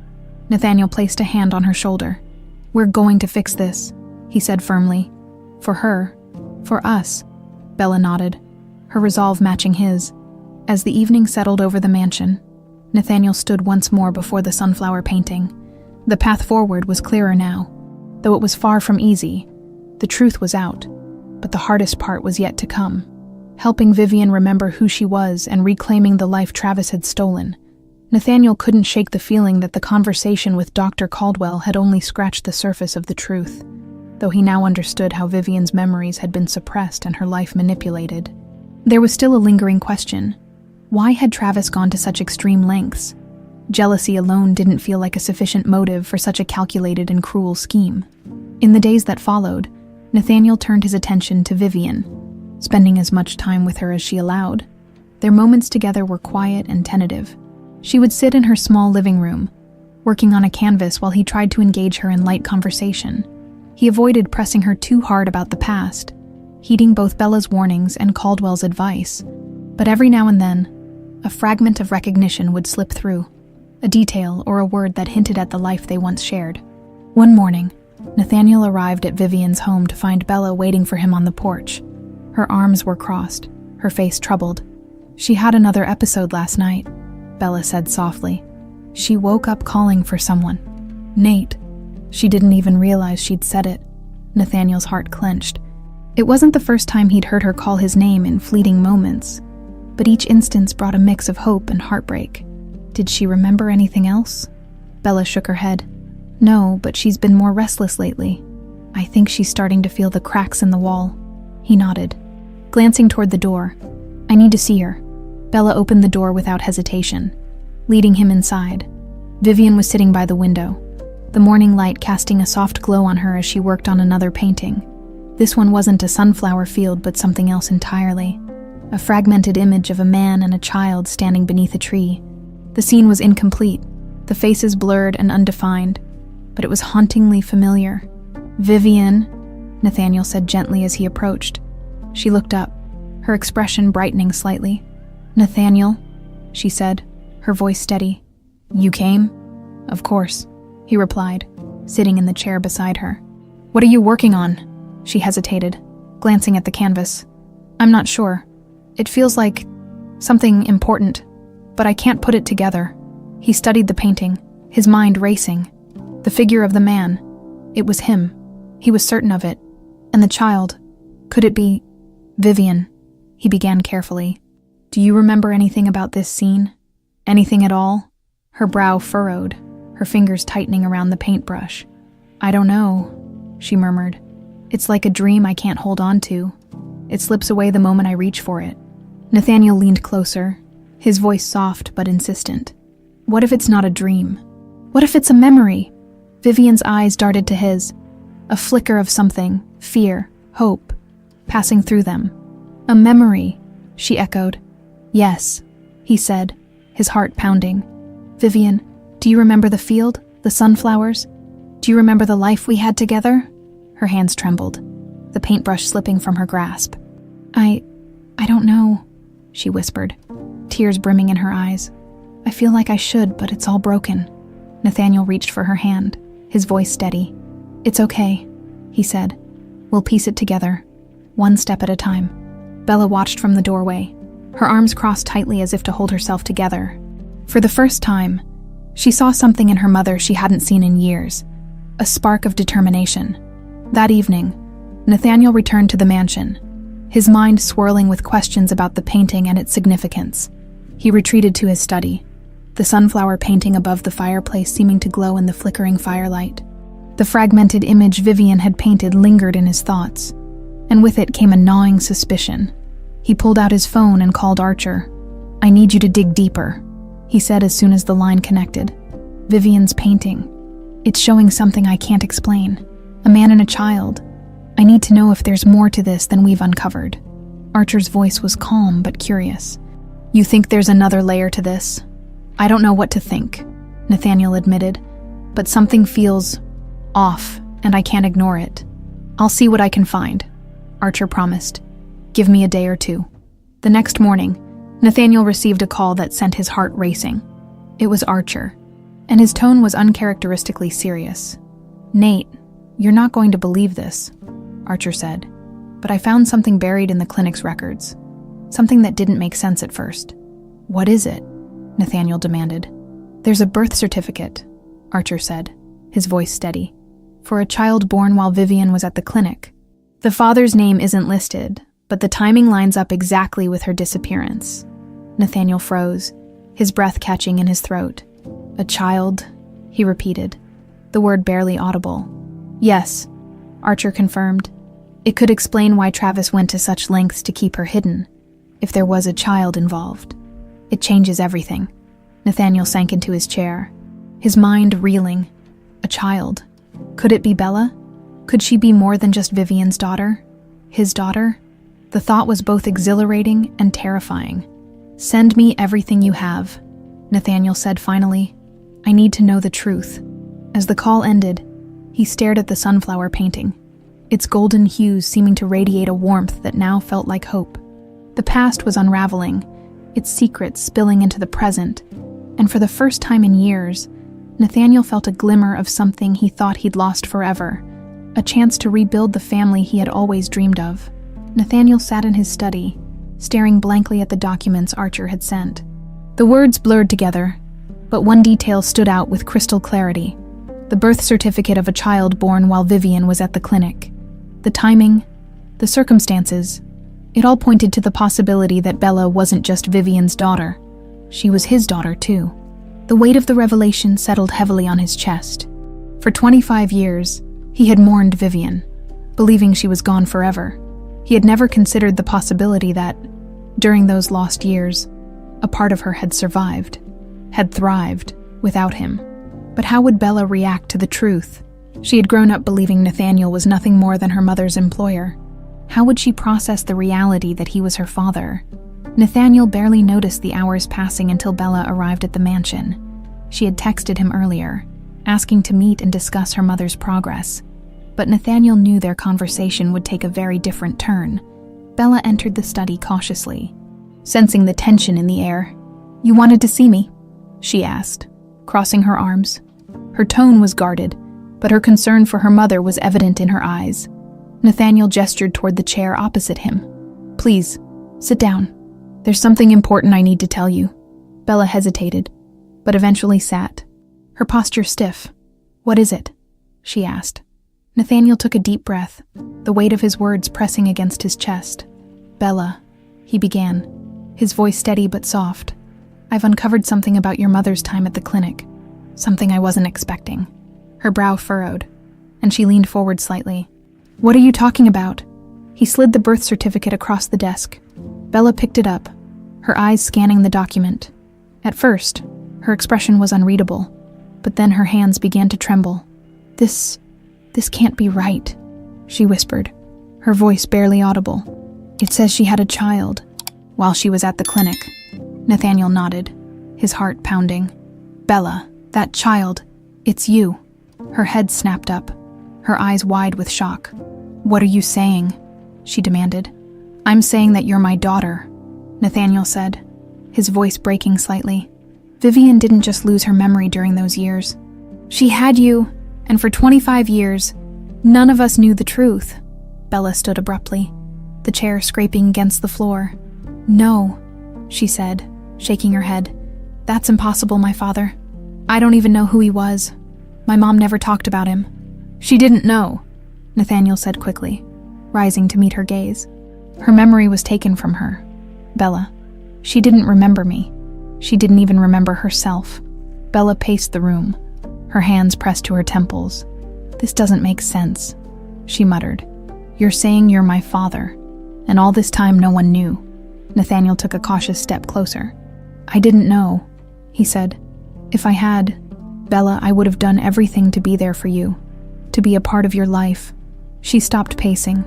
Nathaniel placed a hand on her shoulder. "We're going to fix this," he said firmly. "For her, for us," Bella nodded, her resolve matching his. As the evening settled over the mansion, Nathaniel stood once more before the sunflower painting. The path forward was clearer now. Though it was far from easy, the truth was out, but the hardest part was yet to come. Helping Vivian remember who she was and reclaiming the life Travis had stolen. Nathaniel couldn't shake the feeling that the conversation with Dr. Caldwell had only scratched the surface of the truth, though he now understood how Vivian's memories had been suppressed and her life manipulated. There was still a lingering question. Why had Travis gone to such extreme lengths? Jealousy alone didn't feel like a sufficient motive for such a calculated and cruel scheme. In the days that followed, Nathaniel turned his attention to Vivian, spending as much time with her as she allowed. Their moments together were quiet and tentative. She would sit in her small living room, working on a canvas while he tried to engage her in light conversation. He avoided pressing her too hard about the past, heeding both Bella's warnings and Caldwell's advice. But every now and then, a fragment of recognition would slip through, a detail or a word that hinted at the life they once shared. One morning, Nathaniel arrived at Vivian's home to find Bella waiting for him on the porch. Her arms were crossed, her face troubled. "She had another episode last night," Bella said softly. "She woke up calling for someone. Nate." She didn't even realize she'd said it. Nathaniel's heart clenched. It wasn't the first time he'd heard her call his name in fleeting moments, but each instance brought a mix of hope and heartbreak. Did she remember anything else? Bella shook her head. "No, but she's been more restless lately. I think she's starting to feel the cracks in the wall." He nodded, glancing toward the door. "I need to see her." Bella opened the door without hesitation, leading him inside. Vivian was sitting by the window, the morning light casting a soft glow on her as she worked on another painting. This one wasn't a sunflower field, but something else entirely. A fragmented image of a man and a child standing beneath a tree. The scene was incomplete, the faces blurred and undefined, but it was hauntingly familiar. "Vivian," Nathaniel said gently as he approached. She looked up, her expression brightening slightly. "Nathaniel," she said, her voice steady. "You came?" "Of course," he replied, sitting in the chair beside her. "What are you working on?" She hesitated, glancing at the canvas. "I'm not sure. It feels like something important, but I can't put it together." He studied the painting, his mind racing. The figure of the man. It was him. He was certain of it. And the child. Could it be Vivian? He began carefully. "Do you remember anything about this scene? Anything at all?" Her brow furrowed, her fingers tightening around the paintbrush. "I don't know," she murmured. "It's like a dream I can't hold on to. It slips away the moment I reach for it." Nathaniel leaned closer, his voice soft but insistent. "What if it's not a dream? What if it's a memory?" Vivian's eyes darted to his, a flicker of something, fear, hope, passing through them. "A memory," she echoed. "Yes," he said, his heart pounding. "Vivian, do you remember the field, the sunflowers? Do you remember the life we had together?" Her hands trembled, the paintbrush slipping from her grasp. I don't know," she whispered, tears brimming in her eyes. "I feel like I should, but it's all broken." Nathaniel reached for her hand, his voice steady. "It's okay," he said. "We'll piece it together, one step at a time." Bella watched from the doorway, her arms crossed tightly as if to hold herself together. For the first time, she saw something in her mother she hadn't seen in years, a spark of determination. That evening, Nathaniel returned to the mansion, his mind swirling with questions about the painting and its significance. He retreated to his study, the sunflower painting above the fireplace seeming to glow in the flickering firelight. The fragmented image Vivian had painted lingered in his thoughts, and with it came a gnawing suspicion. He pulled out his phone and called Archer. "I need you to dig deeper," he said as soon as the line connected. "Vivian's painting. It's showing something I can't explain. A man and a child. I need to know if there's more to this than we've uncovered." Archer's voice was calm but curious. "You think there's another layer to this?" "I don't know what to think," Nathaniel admitted, "but something feels off, and I can't ignore it. I'll see what I can find," Archer promised. "Give me a day or two." The next morning, Nathaniel received a call that sent his heart racing. It was Archer, and his tone was uncharacteristically serious. "Nate, you're not going to believe this," Archer said, "but I found something buried in the clinic's records. Something that didn't make sense at first." "What is it?" Nathaniel demanded. "There's a birth certificate," Archer said, his voice steady, "for a child born while Vivian was at the clinic. The father's name isn't listed, but the timing lines up exactly with her disappearance." Nathaniel froze, his breath catching in his throat. "A child," he repeated, the word barely audible. "Yes," Archer confirmed. "It could explain why Travis went to such lengths to keep her hidden. If there was a child involved. It changes everything." Nathaniel sank into his chair, his mind reeling. A child. Could it be Bella? Could she be more than just Vivian's daughter? His daughter? The thought was both exhilarating and terrifying. "Send me everything you have," Nathaniel said finally. "I need to know the truth." As the call ended, he stared at the sunflower painting, its golden hues seeming to radiate a warmth that now felt like hope. The past was unraveling, its secrets spilling into the present, and for the first time in years, Nathaniel felt a glimmer of something he thought he'd lost forever, a chance to rebuild the family he had always dreamed of. Nathaniel sat in his study, staring blankly at the documents Archer had sent. The words blurred together, but one detail stood out with crystal clarity: the birth certificate of a child born while Vivian was at the clinic. The timing, the circumstances, it all pointed to the possibility that Bella wasn't just Vivian's daughter. She was his daughter, too. The weight of the revelation settled heavily on his chest. For 25 years, he had mourned Vivian, believing she was gone forever. He had never considered the possibility that, during those lost years, a part of her had survived, had thrived, without him. But how would Bella react to the truth? She had grown up believing Nathaniel was nothing more than her mother's employer. How would she process the reality that he was her father? Nathaniel barely noticed the hours passing until Bella arrived at the mansion. She had texted him earlier, asking to meet and discuss her mother's progress. But Nathaniel knew their conversation would take a very different turn. Bella entered the study cautiously, sensing the tension in the air. "You wanted to see me?" she asked, crossing her arms. Her tone was guarded, but her concern for her mother was evident in her eyes. Nathaniel gestured toward the chair opposite him. "Please, sit down. There's something important I need to tell you." Bella hesitated, but eventually sat, her posture stiff. "What is it?" she asked. Nathaniel took a deep breath, the weight of his words pressing against his chest. "Bella," he began, his voice steady but soft. "I've uncovered something about your mother's time at the clinic, something I wasn't expecting." Her brow furrowed, and she leaned forward slightly. "What are you talking about?" He slid the birth certificate across the desk. Bella picked it up, her eyes scanning the document. At first, her expression was unreadable, but then her hands began to tremble. This can't be right," she whispered, her voice barely audible. "It says she had a child while she was at the clinic." Nathaniel nodded, his heart pounding. "Bella, that child, it's you." Her head snapped up, her eyes wide with shock. "What are you saying?" she demanded. "I'm saying that you're my daughter," Nathaniel said, his voice breaking slightly. "Vivian didn't just lose her memory during those years. She had you, and for 25 years, none of us knew the truth." Bella stood abruptly, the chair scraping against the floor. "No," she said, shaking her head. "That's impossible, my father. I don't even know who he was. My mom never talked about him." "She didn't know," Nathaniel said quickly, rising to meet her gaze. "Her memory was taken from her, Bella. She didn't remember me. She didn't even remember herself." Bella paced the room, her hands pressed to her temples. "This doesn't make sense," she muttered. "You're saying you're my father, and all this time no one knew." Nathaniel took a cautious step closer. "I didn't know," he said. "If I had, Bella, I would have done everything to be there for you, to be a part of your life." She stopped pacing,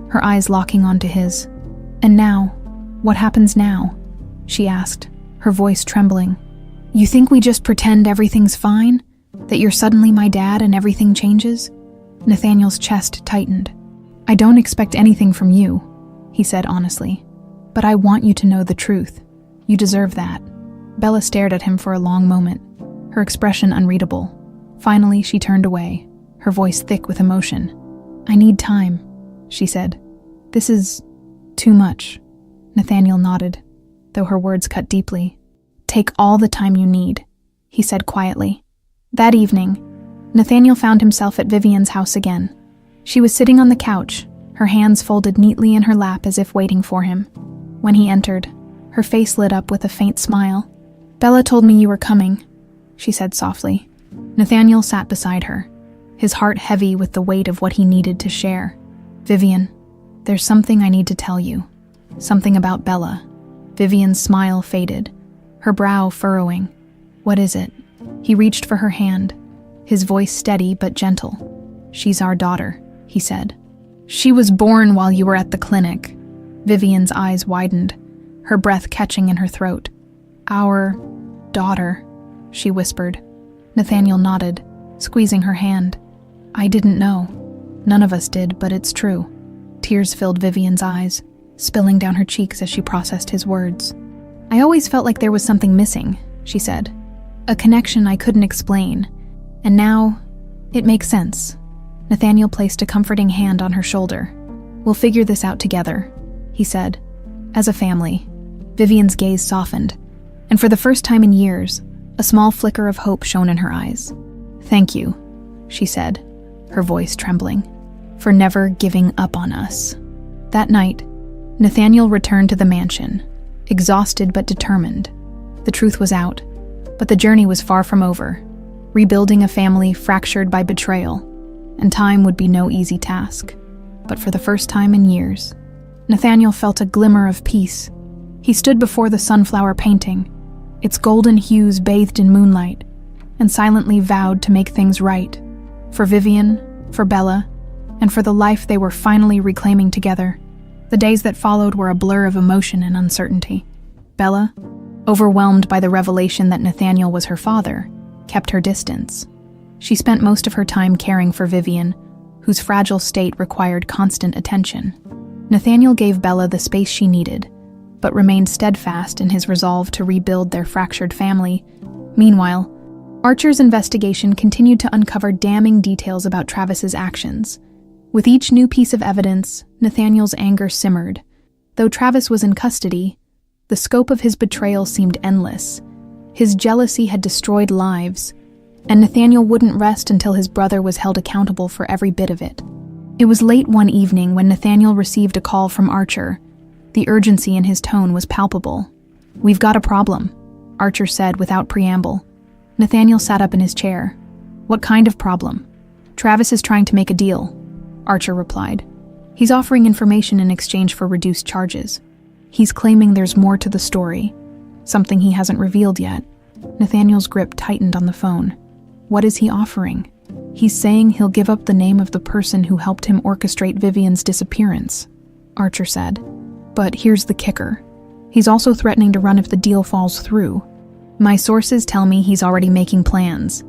her eyes locking onto his. "And now? What happens now?" she asked, her voice trembling. "You think we just pretend everything's fine? That you're suddenly my dad and everything changes?" Nathaniel's chest tightened. "I don't expect anything from you," he said honestly. "But I want you to know the truth. You deserve that." Bella stared at him for a long moment, her expression unreadable. Finally, she turned away, her voice thick with emotion. "I need time," she said. "This is too much." Nathaniel nodded, though her words cut deeply. "Take all the time you need," he said quietly. That evening, Nathaniel found himself at Vivian's house again. She was sitting on the couch, her hands folded neatly in her lap as if waiting for him. When he entered, her face lit up with a faint smile. "Bella told me you were coming," she said softly. Nathaniel sat beside her, his heart heavy with the weight of what he needed to share. "Vivian, there's something I need to tell you. Something about Bella." Vivian's smile faded, her brow furrowing. "What is it?" He reached for her hand, his voice steady but gentle. "She's our daughter," he said. "She was born while you were at the clinic." Vivian's eyes widened, her breath catching in her throat. "Our daughter," she whispered. Nathaniel nodded, squeezing her hand. "I didn't know. None of us did, but it's true." Tears filled Vivian's eyes, spilling down her cheeks as she processed his words. "I always felt like there was something missing," she said. "A connection I couldn't explain. And now, it makes sense." Nathaniel placed a comforting hand on her shoulder. "We'll figure this out together," he said. "As a family." Vivian's gaze softened, and for the first time in years, a small flicker of hope shone in her eyes. "Thank you," she said, her voice trembling, "for never giving up on us." That night, Nathaniel returned to the mansion, exhausted but determined. The truth was out, but the journey was far from over. Rebuilding a family fractured by betrayal, and time would be no easy task. But for the first time in years, Nathaniel felt a glimmer of peace. He stood before the sunflower painting, its golden hues bathed in moonlight, and silently vowed to make things right. For Vivian, for Bella, and for the life they were finally reclaiming together. The days that followed were a blur of emotion and uncertainty. Bella, overwhelmed by the revelation that Nathaniel was her father, kept her distance. She spent most of her time caring for Vivian, whose fragile state required constant attention. Nathaniel gave Bella the space she needed, but remained steadfast in his resolve to rebuild their fractured family. Meanwhile, Archer's investigation continued to uncover damning details about Travis's actions. With each new piece of evidence, Nathaniel's anger simmered. Though Travis was in custody, the scope of his betrayal seemed endless. His jealousy had destroyed lives, and Nathaniel wouldn't rest until his brother was held accountable for every bit of it. It was late one evening when Nathaniel received a call from Archer. The urgency in his tone was palpable. "We've got a problem," Archer said without preamble. Nathaniel sat up in his chair. "What kind of problem?" "Travis is trying to make a deal," Archer replied. "He's offering information in exchange for reduced charges. He's claiming there's more to the story, something he hasn't revealed yet." Nathaniel's grip tightened on the phone. "What is he offering?" "He's saying he'll give up the name of the person who helped him orchestrate Vivian's disappearance," Archer said. "But here's the kicker. He's also threatening to run if the deal falls through. My sources tell me he's already making plans."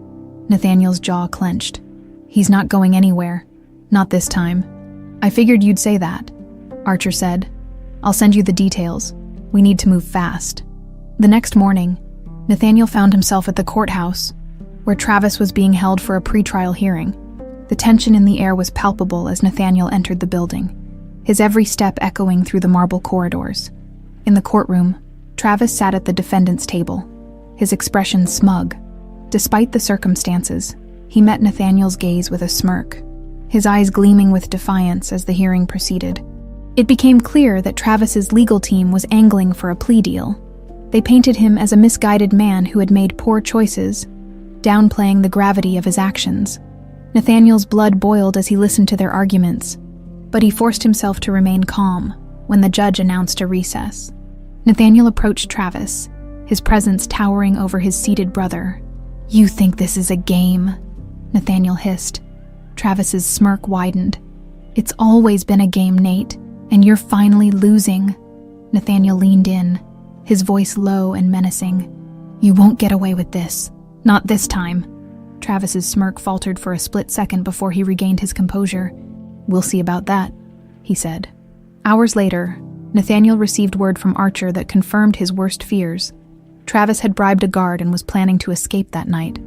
Nathaniel's jaw clenched. "He's not going anywhere. Not this time." "I figured you'd say that," Archer said. "I'll send you the details. We need to move fast." The next morning, Nathaniel found himself at the courthouse, where Travis was being held for a pretrial hearing. The tension in the air was palpable as Nathaniel entered the building, his every step echoing through the marble corridors. In the courtroom, Travis sat at the defendant's table, his expression smug. Despite the circumstances, he met Nathaniel's gaze with a smirk, his eyes gleaming with defiance as the hearing proceeded. It became clear that Travis's legal team was angling for a plea deal. They painted him as a misguided man who had made poor choices, downplaying the gravity of his actions. Nathaniel's blood boiled as he listened to their arguments, but he forced himself to remain calm when the judge announced a recess. Nathaniel approached Travis, his presence towering over his seated brother. "You think this is a game?" Nathaniel hissed. Travis's smirk widened. "It's always been a game, Nate, and you're finally losing." Nathaniel leaned in, his voice low and menacing. "You won't get away with this. Not this time." Travis's smirk faltered for a split second before he regained his composure. "We'll see about that," he said. Hours later, Nathaniel received word from Archer that confirmed his worst fears. Travis had bribed a guard and was planning to escape that night.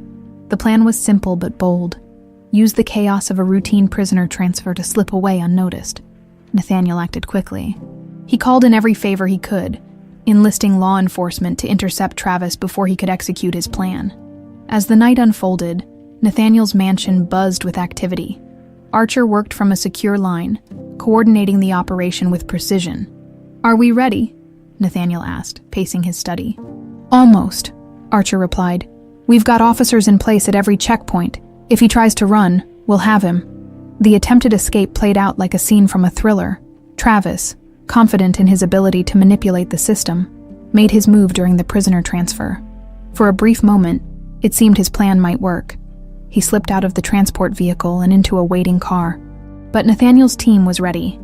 The plan was simple but bold. Use the chaos of a routine prisoner transfer to slip away unnoticed. Nathaniel acted quickly. He called in every favor he could, enlisting law enforcement to intercept Travis before he could execute his plan. As the night unfolded, Nathaniel's mansion buzzed with activity. Archer worked from a secure line, coordinating the operation with precision. "Are we ready?" Nathaniel asked, pacing his study. "Almost," Archer replied. "We've got officers in place at every checkpoint. If he tries to run, we'll have him." The attempted escape played out like a scene from a thriller. Travis, confident in his ability to manipulate the system, made his move during the prisoner transfer. For a brief moment, it seemed his plan might work. He slipped out of the transport vehicle and into a waiting car. But Nathaniel's team was ready.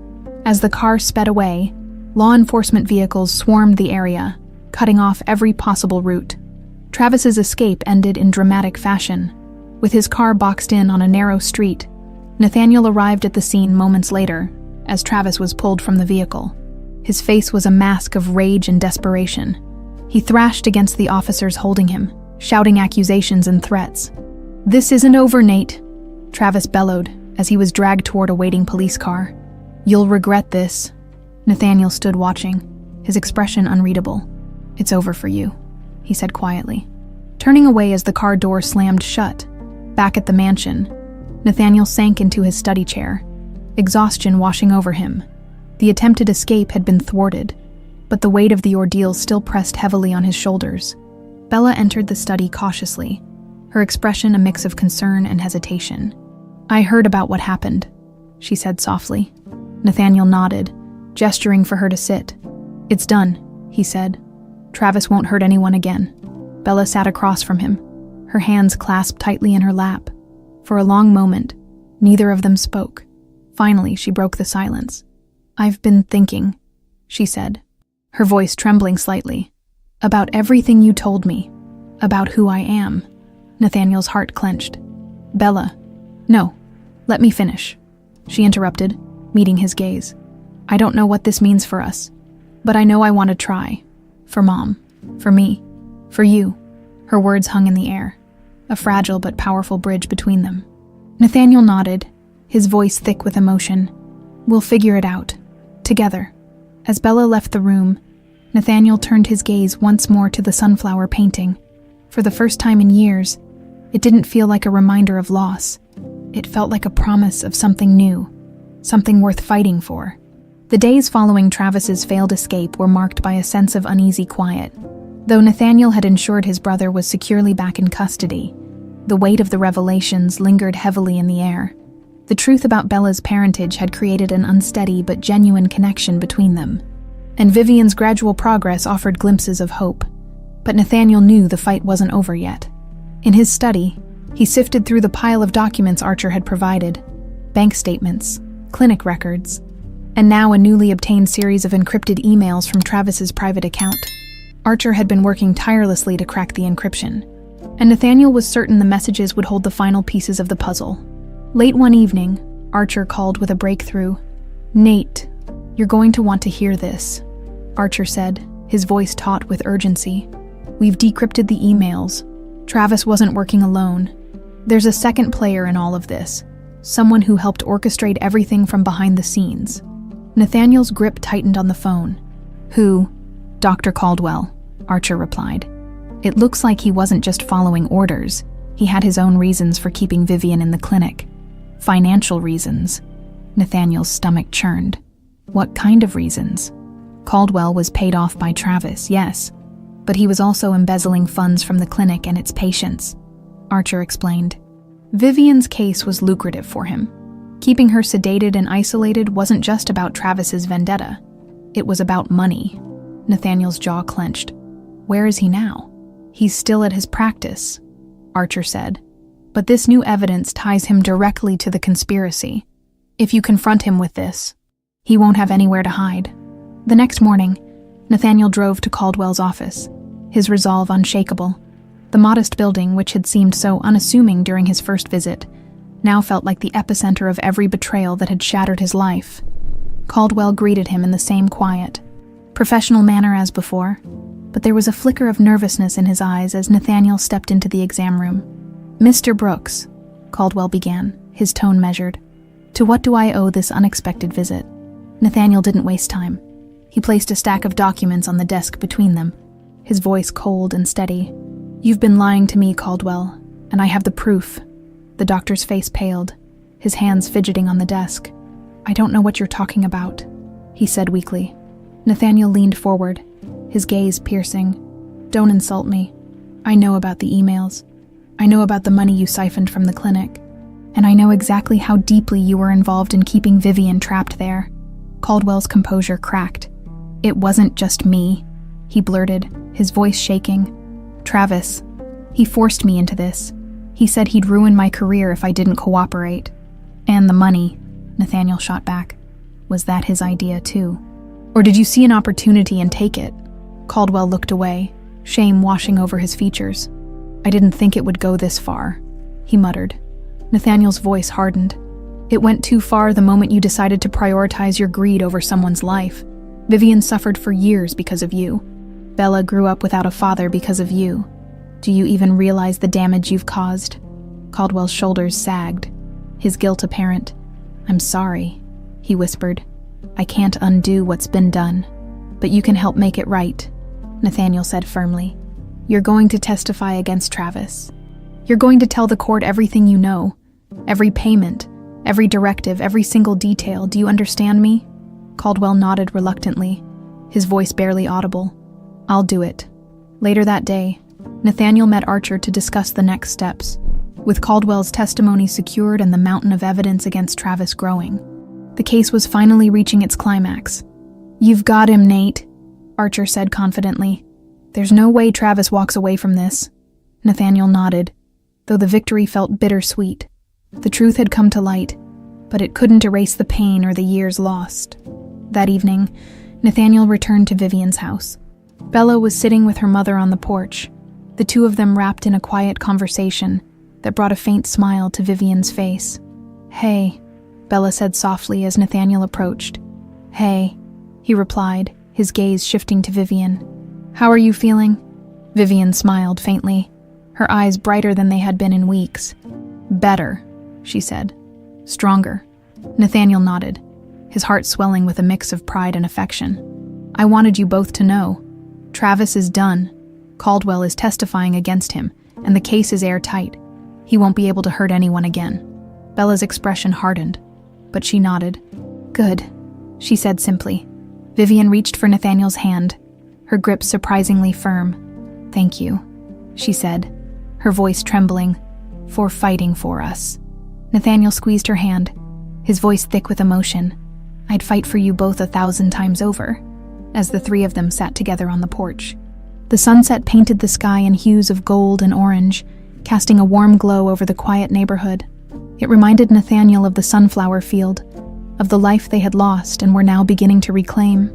As the car sped away, law enforcement vehicles swarmed the area, cutting off every possible route. Travis's escape ended in dramatic fashion. With his car boxed in on a narrow street, Nathaniel arrived at the scene moments later, as Travis was pulled from the vehicle. His face was a mask of rage and desperation. He thrashed against the officers holding him, shouting accusations and threats. "This isn't over, Nate," Travis bellowed as he was dragged toward a waiting police car. "You'll regret this." Nathaniel stood watching, his expression unreadable. "It's over for you," he said quietly, turning away as the car door slammed shut. Back at the mansion, Nathaniel sank into his study chair, exhaustion washing over him. The attempted escape had been thwarted, but the weight of the ordeal still pressed heavily on his shoulders. Bella entered the study cautiously, her expression a mix of concern and hesitation. "I heard about what happened," she said softly. Nathaniel nodded, gesturing for her to sit. "It's done," he said. "Travis won't hurt anyone again." Bella sat across from him, her hands clasped tightly in her lap. For a long moment, neither of them spoke. Finally, she broke the silence. "I've been thinking," she said, her voice trembling slightly, "about everything you told me, about who I am." Nathaniel's heart clenched. "Bella, no, let me finish," she interrupted, meeting his gaze. "I don't know what this means for us, but I know I want to try. For Mom, for me, for you." Her words hung in the air, a fragile but powerful bridge between them. Nathaniel nodded, his voice thick with emotion. "We'll figure it out. Together." As Bella left the room, Nathaniel turned his gaze once more to the sunflower painting. For the first time in years, it didn't feel like a reminder of loss. It felt like a promise of something new, something worth fighting for. The days following Travis's failed escape were marked by a sense of uneasy quiet. Though Nathaniel had ensured his brother was securely back in custody, the weight of the revelations lingered heavily in the air. The truth about Bella's parentage had created an unsteady but genuine connection between them, and Vivian's gradual progress offered glimpses of hope. But Nathaniel knew the fight wasn't over yet. In his study, he sifted through the pile of documents Archer had provided: bank statements, clinic records, and now a newly obtained series of encrypted emails from Travis's private account. Archer had been working tirelessly to crack the encryption, and Nathaniel was certain the messages would hold the final pieces of the puzzle. Late one evening, Archer called with a breakthrough. "Nate, you're going to want to hear this," Archer said, his voice taut with urgency. "We've decrypted the emails. Travis wasn't working alone. There's a second player in all of this, someone who helped orchestrate everything from behind the scenes." Nathaniel's grip tightened on the phone. "Who?" "Dr. Caldwell," Archer replied. It looks like he wasn't just following orders. He had his own reasons for keeping Vivian in the clinic. Financial reasons. Nathaniel's stomach churned. What kind of reasons? Caldwell was paid off by Travis, yes, but he was also embezzling funds from the clinic and its patients, Archer explained. Vivian's case was lucrative for him. Keeping her sedated and isolated wasn't just about Travis's vendetta. It was about money. Nathaniel's jaw clenched. Where is he now? He's still at his practice, Archer said. But this new evidence ties him directly to the conspiracy. If you confront him with this, he won't have anywhere to hide. The next morning, Nathaniel drove to Caldwell's office, his resolve unshakable. The modest building, which had seemed so unassuming during his first visit, now felt like the epicenter of every betrayal that had shattered his life. Caldwell greeted him in the same quiet, professional manner as before, but there was a flicker of nervousness in his eyes as Nathaniel stepped into the exam room. "Mr. Brooks," Caldwell began, his tone measured, "to what do I owe this unexpected visit?" Nathaniel didn't waste time. He placed a stack of documents on the desk between them, his voice cold and steady. "You've been lying to me, Caldwell, and I have the proof." The doctor's face paled, his hands fidgeting on the desk. "I don't know what you're talking about," he said weakly. Nathaniel leaned forward, his gaze piercing. "Don't insult me. I know about the emails. I know about the money you siphoned from the clinic. And I know exactly how deeply you were involved in keeping Vivian trapped there." Caldwell's composure cracked. "It wasn't just me," he blurted, his voice shaking. "Travis. He forced me into this. He said he'd ruin my career if I didn't cooperate. And the money," Nathaniel shot back. "Was that his idea too? Or did you see an opportunity and take it?" Caldwell looked away, shame washing over his features. "I didn't think it would go this far," he muttered. Nathaniel's voice hardened. "It went too far the moment you decided to prioritize your greed over someone's life. Vivian suffered for years because of you. Bella grew up without a father because of you. Do you even realize the damage you've caused?" Caldwell's shoulders sagged, his guilt apparent. "I'm sorry," he whispered. "I can't undo what's been done, but you can help make it right," Nathaniel said firmly. "You're going to testify against Travis. You're going to tell the court everything you know, every payment, every directive, every single detail. Do you understand me?" Caldwell nodded reluctantly, his voice barely audible. "I'll do it." Later that day, Nathaniel met Archer to discuss the next steps. With Caldwell's testimony secured and the mountain of evidence against Travis growing, the case was finally reaching its climax. "You've got him, Nate," Archer said confidently. "There's no way Travis walks away from this." Nathaniel nodded, though the victory felt bittersweet. The truth had come to light, but it couldn't erase the pain or the years lost. That evening, Nathaniel returned to Vivian's house. Bella was sitting with her mother on the porch, the two of them wrapped in a quiet conversation that brought a faint smile to Vivian's face. "Hey," Bella said softly as Nathaniel approached. "Hey," he replied, his gaze shifting to Vivian. "How are you feeling?" Vivian smiled faintly, her eyes brighter than they had been in weeks. "Better," she said. "Stronger." Nathaniel nodded, his heart swelling with a mix of pride and affection. "I wanted you both to know. Travis is done. Caldwell is testifying against him, and the case is airtight. He won't be able to hurt anyone again." Bella's expression hardened, but she nodded. "Good," she said simply. Vivian reached for Nathaniel's hand, her grip surprisingly firm. "Thank you," she said, her voice trembling, "for fighting for us." Nathaniel squeezed her hand, his voice thick with emotion. "I'd fight for you both 1,000 times over," as the three of them sat together on the porch. The sunset painted the sky in hues of gold and orange, casting a warm glow over the quiet neighborhood. It reminded Nathaniel of the sunflower field, of the life they had lost and were now beginning to reclaim.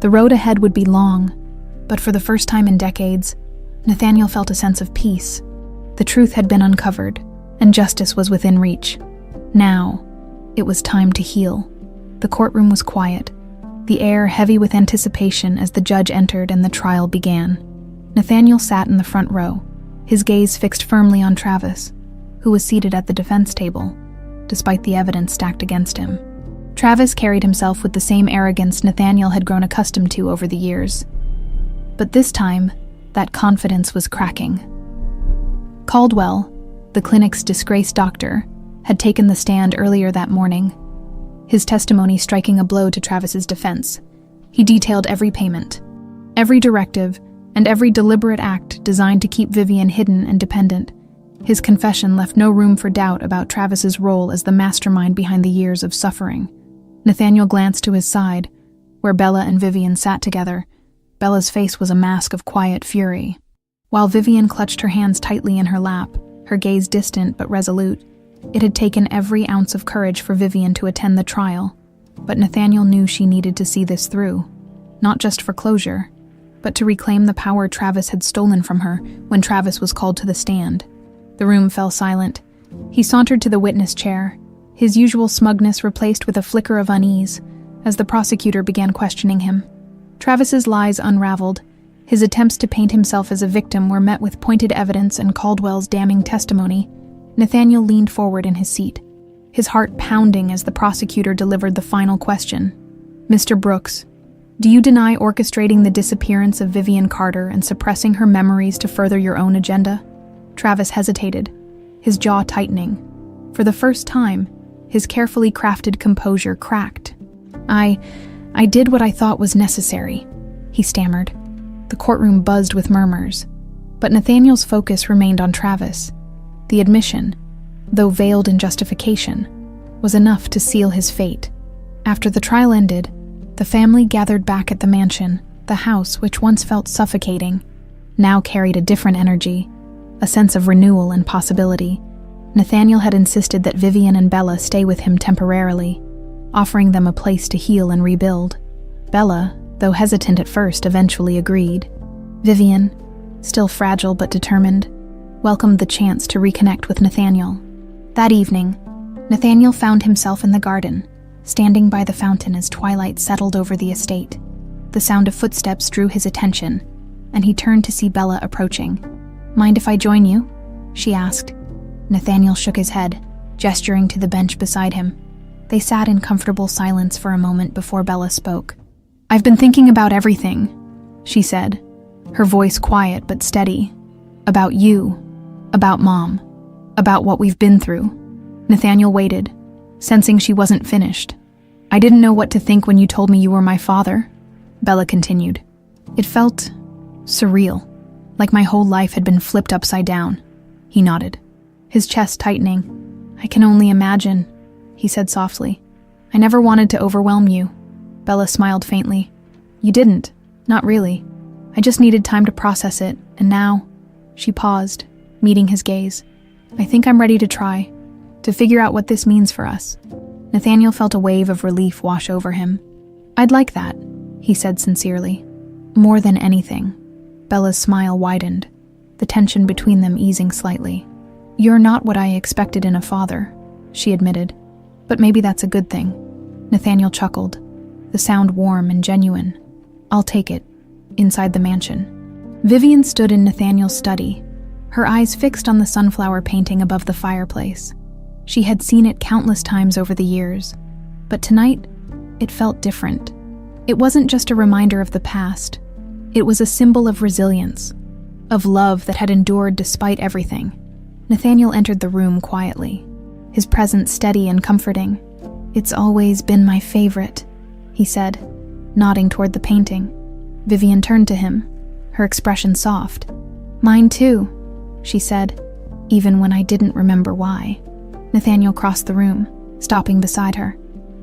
The road ahead would be long, but for the first time in decades, Nathaniel felt a sense of peace. The truth had been uncovered, and justice was within reach. Now, it was time to heal. The courtroom was quiet, the air heavy with anticipation as the judge entered and the trial began. Nathaniel sat in the front row, his gaze fixed firmly on Travis, who was seated at the defense table, despite the evidence stacked against him. Travis carried himself with the same arrogance Nathaniel had grown accustomed to over the years. But this time, that confidence was cracking. Caldwell, the clinic's disgraced doctor, had taken the stand earlier that morning, his testimony striking a blow to Travis's defense. He detailed every payment, every directive, and every deliberate act designed to keep Vivian hidden and dependent. His confession left no room for doubt about Travis's role as the mastermind behind the years of suffering. Nathaniel glanced to his side, where Bella and Vivian sat together, Bella's face was a mask of quiet fury. While Vivian clutched her hands tightly in her lap, her gaze distant but resolute, it had taken every ounce of courage for Vivian to attend the trial, but Nathaniel knew she needed to see this through, not just for closure, but to reclaim the power Travis had stolen from her when Travis was called to the stand. The room fell silent. He sauntered to the witness chair, his usual smugness replaced with a flicker of unease, as the prosecutor began questioning him. Travis's lies unraveled. His attempts to paint himself as a victim were met with pointed evidence and Caldwell's damning testimony. Nathaniel leaned forward in his seat, his heart pounding as the prosecutor delivered the final question. "Mr. Brooks, do you deny orchestrating the disappearance of Vivian Carter and suppressing her memories to further your own agenda?" Travis hesitated, his jaw tightening. For the first time, his carefully crafted composure cracked. I did what I thought was necessary," he stammered. The courtroom buzzed with murmurs, but Nathaniel's focus remained on Travis. The admission, though veiled in justification, was enough to seal his fate. After the trial ended, the family gathered back at the mansion. The house, which once felt suffocating, now carried a different energy, a sense of renewal and possibility. Nathaniel had insisted that Vivian and Bella stay with him temporarily, offering them a place to heal and rebuild. Bella, though hesitant at first, eventually agreed. Vivian, still fragile but determined, welcomed the chance to reconnect with Nathaniel. That evening, Nathaniel found himself in the garden, standing by the fountain as twilight settled over the estate. The sound of footsteps drew his attention, and he turned to see Bella approaching. "Mind if I join you?" she asked. Nathaniel shook his head, gesturing to the bench beside him. They sat in comfortable silence for a moment before Bella spoke. "I've been thinking about everything," she said, her voice quiet but steady. "About you, about Mom, about what we've been through." Nathaniel waited, sensing she wasn't finished. "I didn't know what to think when you told me you were my father," Bella continued. "It felt surreal, like my whole life had been flipped upside down." He nodded, his chest tightening. "I can only imagine," he said softly. "I never wanted to overwhelm you." Bella smiled faintly. "You didn't, not really. I just needed time to process it, and now..." She paused, meeting his gaze. "I think I'm ready to try, to figure out what this means for us." Nathaniel felt a wave of relief wash over him. "I'd like that," he said sincerely. "More than anything." Bella's smile widened, the tension between them easing slightly. "You're not what I expected in a father," she admitted. "But maybe that's a good thing." Nathaniel chuckled, the sound warm and genuine. "I'll take it." Inside the mansion, Vivian stood in Nathaniel's study, her eyes fixed on the sunflower painting above the fireplace. She had seen it countless times over the years, but tonight, it felt different. It wasn't just a reminder of the past. It was a symbol of resilience, of love that had endured despite everything. Nathaniel entered the room quietly, his presence steady and comforting. "It's always been my favorite," he said, nodding toward the painting. Vivian turned to him, her expression soft. "Mine too," she said, even when I didn't remember why. Nathaniel crossed the room, stopping beside her.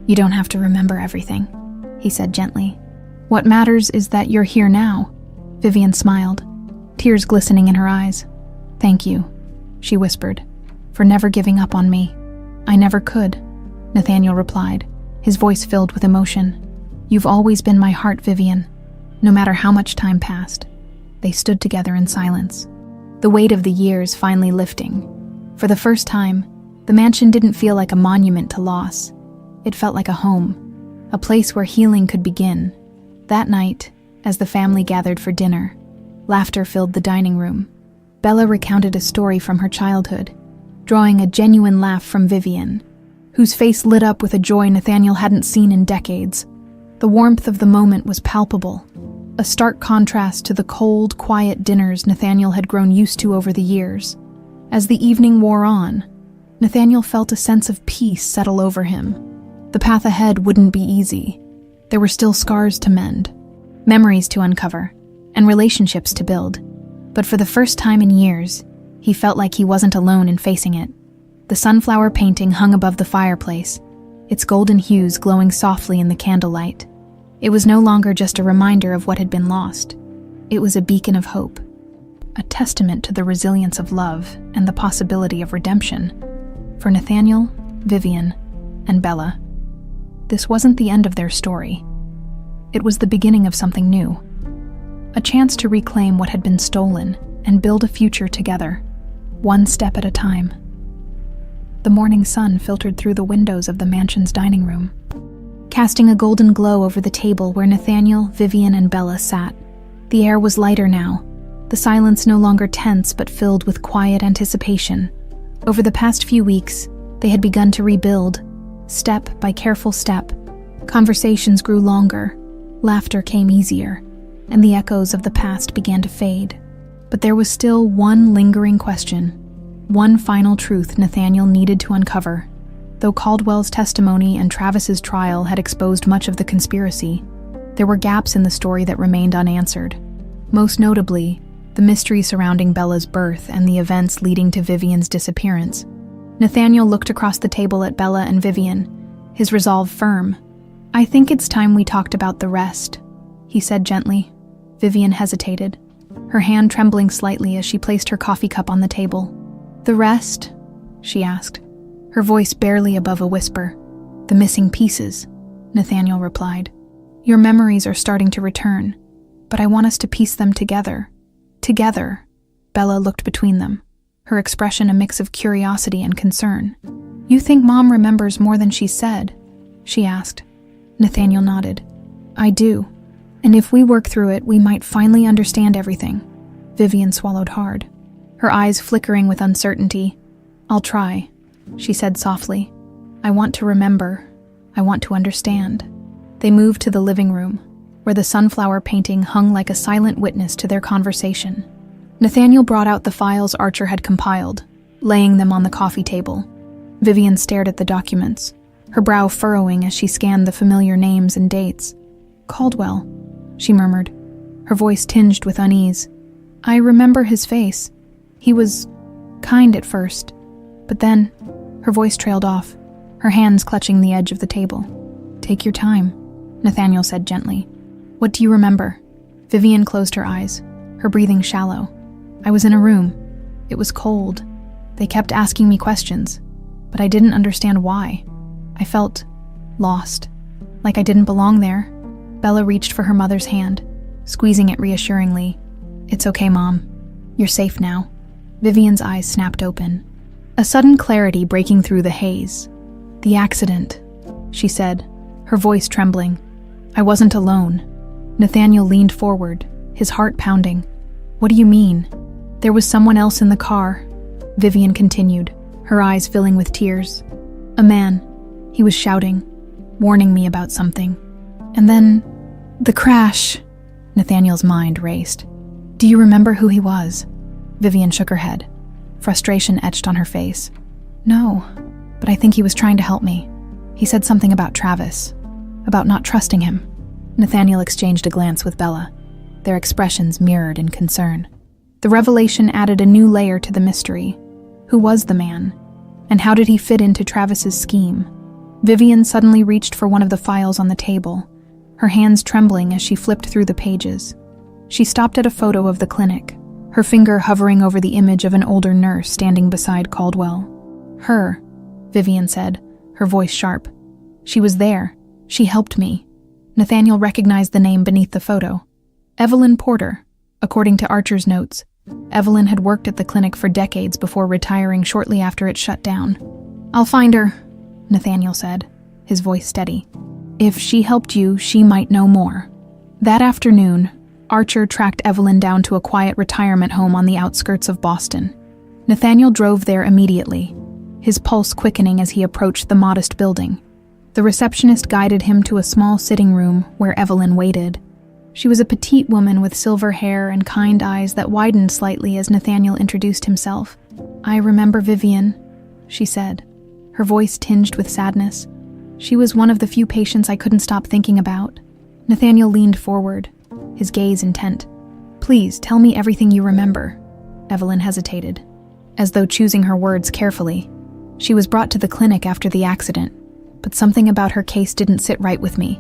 "You don't have to remember everything," he said gently. "What matters is that you're here now." Vivian smiled, tears glistening in her eyes. "Thank you," she whispered, "for never giving up on me." "I never could," Nathaniel replied, his voice filled with emotion. "You've always been my heart, Vivian, no matter how much time passed." They stood together in silence, the weight of the years finally lifting. For the first time, the mansion didn't feel like a monument to loss. It felt like a home, a place where healing could begin. That night, as the family gathered for dinner, laughter filled the dining room. Bella recounted a story from her childhood, drawing a genuine laugh from Vivian, whose face lit up with a joy Nathaniel hadn't seen in decades. The warmth of the moment was palpable, a stark contrast to the cold, quiet dinners Nathaniel had grown used to over the years. As the evening wore on, Nathaniel felt a sense of peace settle over him. The path ahead wouldn't be easy. There were still scars to mend, memories to uncover, and relationships to build. But for the first time in years, he felt like he wasn't alone in facing it. The sunflower painting hung above the fireplace, its golden hues glowing softly in the candlelight. It was no longer just a reminder of what had been lost. It was a beacon of hope, a testament to the resilience of love and the possibility of redemption for Nathaniel, Vivian, and Bella. This wasn't the end of their story. It was the beginning of something new, a chance to reclaim what had been stolen and build a future together, one step at a time. The morning sun filtered through the windows of the mansion's dining room, casting a golden glow over the table where Nathaniel, Vivian, and Bella sat. The air was lighter now, the silence no longer tense but filled with quiet anticipation. Over the past few weeks, they had begun to rebuild, step by careful step. Conversations grew longer, laughter came easier, and the echoes of the past began to fade. But there was still one lingering question, one final truth Nathaniel needed to uncover. Though Caldwell's testimony and Travis's trial had exposed much of the conspiracy, there were gaps in the story that remained unanswered. Most notably, the mystery surrounding Bella's birth and the events leading to Vivian's disappearance. Nathaniel looked across the table at Bella and Vivian, his resolve firm. "I think it's time we talked about the rest," he said gently. Vivian hesitated, her hand trembling slightly as she placed her coffee cup on the table. "The rest?" she asked, her voice barely above a whisper. "The missing pieces," Nathaniel replied. "Your memories are starting to return, but I want us to piece them together." Together. Bella looked between them, her expression a mix of curiosity and concern. "You think Mom remembers more than she said?" she asked. Nathaniel nodded. "I do. And if we work through it, we might finally understand everything." Vivian swallowed hard, her eyes flickering with uncertainty. "I'll try," she said softly. "I want to remember. I want to understand." They moved to the living room, where the sunflower painting hung like a silent witness to their conversation. Nathaniel brought out the files Archer had compiled, laying them on the coffee table. Vivian stared at the documents, her brow furrowing as she scanned the familiar names and dates. "Caldwell," she murmured, her voice tinged with unease. "I remember his face. He was kind at first, but then..." Her voice trailed off, her hands clutching the edge of the table. "Take your time," Nathaniel said gently. "What do you remember?" Vivian closed her eyes, her breathing shallow. "I was in a room. It was cold. They kept asking me questions, but I didn't understand why. I felt lost, like I didn't belong there." Bella reached for her mother's hand, squeezing it reassuringly. "It's okay, Mom. You're safe now." Vivian's eyes snapped open, a sudden clarity breaking through the haze. "The accident," she said, her voice trembling. "I wasn't alone." Nathaniel leaned forward, his heart pounding. "What do you mean?" "There was someone else in the car," Vivian continued, her eyes filling with tears. "A man. He was shouting, warning me about something. And then, the crash." Nathaniel's mind raced. "Do you remember who he was?" Vivian shook her head, frustration etched on her face. "No, but I think he was trying to help me. He said something about Travis, about not trusting him." Nathaniel exchanged a glance with Bella, their expressions mirrored in concern. The revelation added a new layer to the mystery. Who was the man? And how did he fit into Travis's scheme? Vivian suddenly reached for one of the files on the table, her hands trembling as she flipped through the pages. She stopped at a photo of the clinic, her finger hovering over the image of an older nurse standing beside Caldwell. "Her," Vivian said, her voice sharp. "She was there. She helped me." Nathaniel recognized the name beneath the photo. Evelyn Porter. According to Archer's notes, Evelyn had worked at the clinic for decades before retiring shortly after it shut down. "I'll find her," Nathaniel said, his voice steady. "If she helped you, she might know more." That afternoon, Archer tracked Evelyn down to a quiet retirement home on the outskirts of Boston. Nathaniel drove there immediately, his pulse quickening as he approached the modest building. The receptionist guided him to a small sitting room where Evelyn waited. She was a petite woman with silver hair and kind eyes that widened slightly as Nathaniel introduced himself. "I remember Vivian," she said, her voice tinged with sadness. "She was one of the few patients I couldn't stop thinking about." Nathaniel leaned forward, his gaze intent. "Please, tell me everything you remember." Evelyn hesitated, as though choosing her words carefully. "She was brought to the clinic after the accident, but something about her case didn't sit right with me.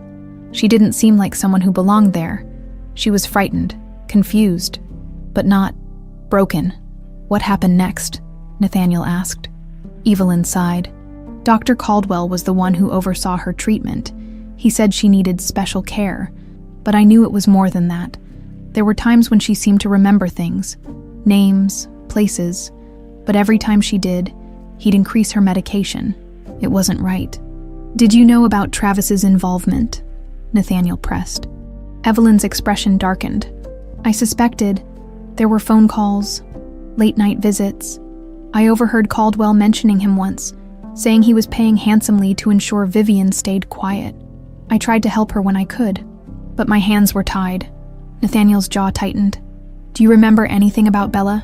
She didn't seem like someone who belonged there. She was frightened, confused, but not broken. "What happened next?" Nathaniel asked. Evelyn sighed. Dr. Caldwell was the one who oversaw her treatment. He said she needed special care, but I knew it was more than that. There were times when she seemed to remember things, names, places, but every time she did, he'd increase her medication. It wasn't right. "Did you know about Travis's involvement?" Nathaniel pressed. Evelyn's expression darkened. "I suspected. There were phone calls, late-night visits. I overheard Caldwell mentioning him once, saying he was paying handsomely to ensure Vivian stayed quiet. I tried to help her when I could, but my hands were tied." Nathaniel's jaw tightened. "Do you remember anything about Bella?"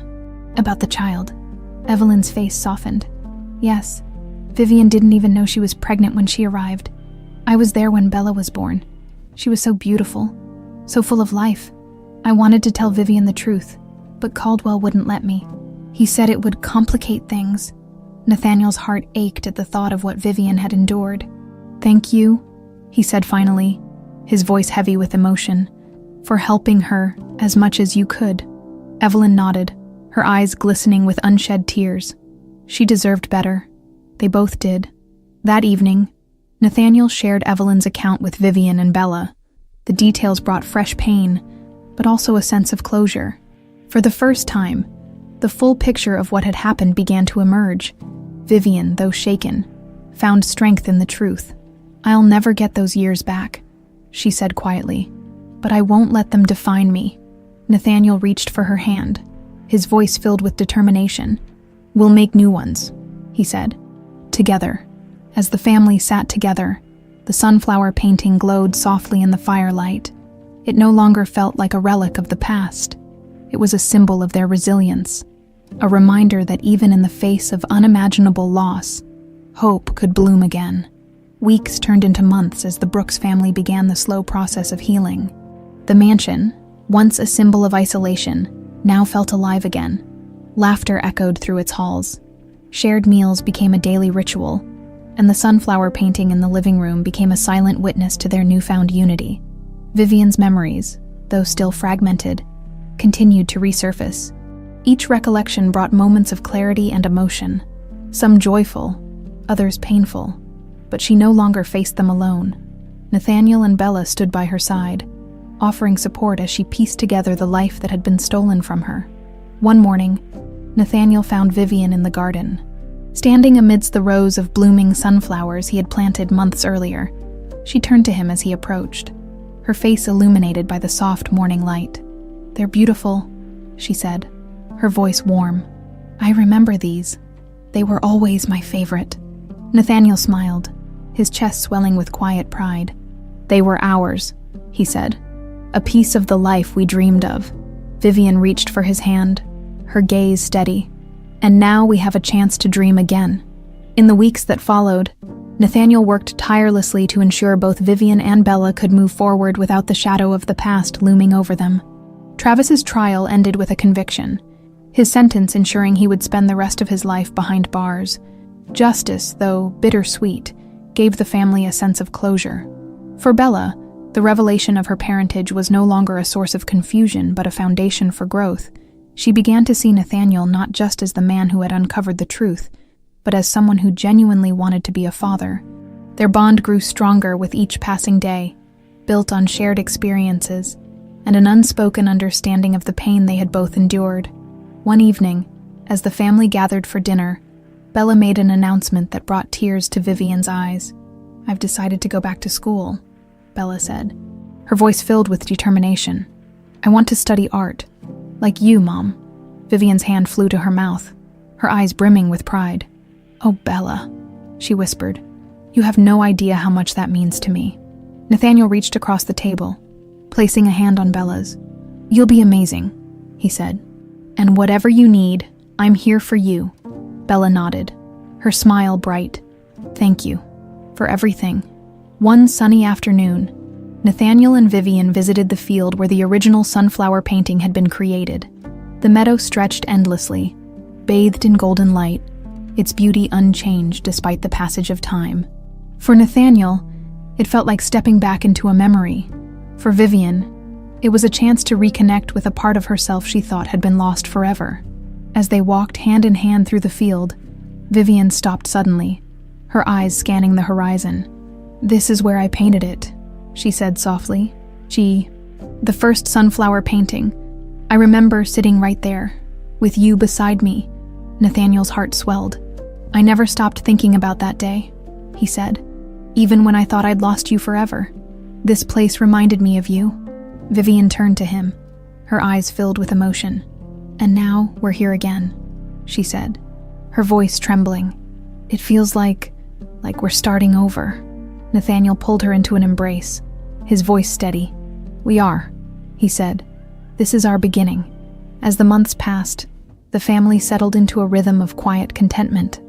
"About the child?" Evelyn's face softened. "Yes. Vivian didn't even know she was pregnant when she arrived. I was there when Bella was born. She was so beautiful, so full of life. I wanted to tell Vivian the truth, but Caldwell wouldn't let me. He said it would complicate things." Nathaniel's heart ached at the thought of what Vivian had endured. "Thank you," he said finally, his voice heavy with emotion, "for helping her as much as you could." Evelyn nodded, her eyes glistening with unshed tears. She deserved better. They both did. That evening, Nathaniel shared Evelyn's account with Vivian and Bella. The details brought fresh pain, but also a sense of closure. For the first time, the full picture of what had happened began to emerge. Vivian, though shaken, found strength in the truth. "I'll never get those years back," she said quietly, "but I won't let them define me." Nathaniel reached for her hand, his voice filled with determination. "We'll make new ones," he said. Together, as the family sat together, the sunflower painting glowed softly in the firelight. It no longer felt like a relic of the past. It was a symbol of their resilience, a reminder that even in the face of unimaginable loss, hope could bloom again. Weeks turned into months as the Brooks family began the slow process of healing. The mansion, once a symbol of isolation, now felt alive again. Laughter echoed through its halls. Shared meals became a daily ritual, and the sunflower painting in the living room became a silent witness to their newfound unity. Vivian's memories, though still fragmented, continued to resurface. Each recollection brought moments of clarity and emotion, some joyful, others painful, but she no longer faced them alone. Nathaniel and Bella stood by her side, offering support as she pieced together the life that had been stolen from her. One morning, Nathaniel found Vivian in the garden, standing amidst the rows of blooming sunflowers he had planted months earlier. She turned to him as he approached, her face illuminated by the soft morning light. "They're beautiful," she said, her voice warm. "I remember these. They were always my favorite." Nathaniel smiled, his chest swelling with quiet pride. "They were ours," he said, "a piece of the life we dreamed of." Vivian reached for his hand, her gaze steady. "And now we have a chance to dream again." In the weeks that followed, Nathaniel worked tirelessly to ensure both Vivian and Bella could move forward without the shadow of the past looming over them. Travis's trial ended with a conviction, his sentence ensuring he would spend the rest of his life behind bars. Justice, though bittersweet, gave the family a sense of closure. For Bella, the revelation of her parentage was no longer a source of confusion but a foundation for growth. She began to see Nathaniel not just as the man who had uncovered the truth, but as someone who genuinely wanted to be a father. Their bond grew stronger with each passing day, built on shared experiences and an unspoken understanding of the pain they had both endured. One evening, as the family gathered for dinner, Bella made an announcement that brought tears to Vivian's eyes. "I've decided to go back to school," Bella said, her voice filled with determination. "I want to study art. Like you, Mom." Vivian's hand flew to her mouth, her eyes brimming with pride. "Oh, Bella," she whispered, "you have no idea how much that means to me." Nathaniel reached across the table, placing a hand on Bella's. "You'll be amazing," he said. "And whatever you need, I'm here for you." Bella nodded, her smile bright. "Thank you for everything." One sunny afternoon, Nathaniel and Vivian visited the field where the original sunflower painting had been created. The meadow stretched endlessly, bathed in golden light, its beauty unchanged despite the passage of time. For Nathaniel, It felt like stepping back into a memory. For Vivian, it was a chance to reconnect with a part of herself she thought had been lost forever. As they walked hand in hand through the field, Vivian stopped suddenly, her eyes scanning the horizon. "This is where I painted it," she said softly. The first sunflower painting. I remember sitting right there, with you beside me." Nathaniel's heart swelled. "I never stopped thinking about that day," he said, "even when I thought I'd lost you forever. This place reminded me of you." Vivian turned to him, her eyes filled with emotion. "And now we're here again," she said, her voice trembling. "It feels like we're starting over." Nathaniel pulled her into an embrace, his voice steady. "We are," he said. "This is our beginning." As the months passed, the family settled into a rhythm of quiet contentment.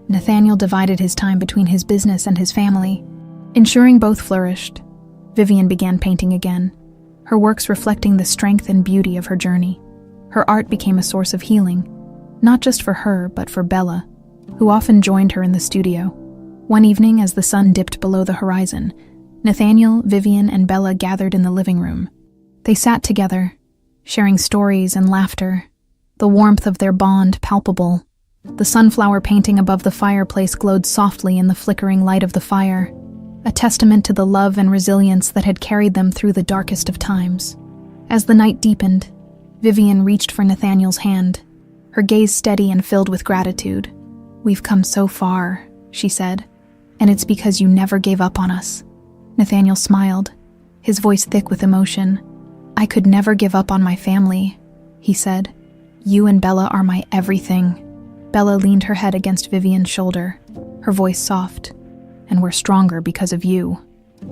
Nathaniel divided his time between his business and his family, ensuring both flourished. Vivian began painting again, her works reflecting the strength and beauty of her journey. Her art became a source of healing, not just for her, but for Bella, who often joined her in the studio. One evening, as the sun dipped below the horizon, Nathaniel, Vivian, and Bella gathered in the living room. They sat together, sharing stories and laughter, the warmth of their bond palpable. The sunflower painting above the fireplace glowed softly in the flickering light of the fire, a testament to the love and resilience that had carried them through the darkest of times. As the night deepened, Vivian reached for Nathaniel's hand, her gaze steady and filled with gratitude. "We've come so far," she said, "and it's because you never gave up on us." Nathaniel smiled, his voice thick with emotion. "I could never give up on my family," he said. "You and Bella are my everything." Bella leaned her head against Vivian's shoulder, her voice soft. "And we're stronger because of you."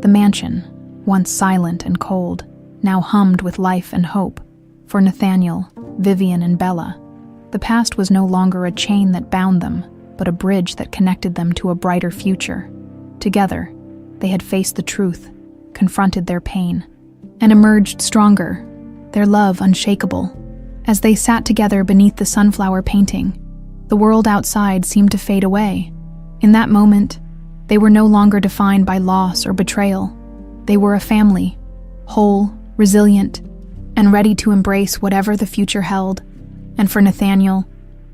The mansion, once silent and cold, now hummed with life and hope. For Nathaniel, Vivian, and Bella, the past was no longer a chain that bound them, but a bridge that connected them to a brighter future. Together, they had faced the truth, confronted their pain, and emerged stronger, their love unshakable. As they sat together beneath the sunflower painting, the world outside seemed to fade away. In that moment, they were no longer defined by loss or betrayal. They were a family, whole, resilient, and ready to embrace whatever the future held. And for Nathaniel,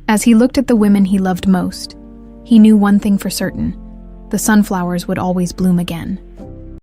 as he looked at the women he loved most, he knew one thing for certain: the sunflowers would always bloom again.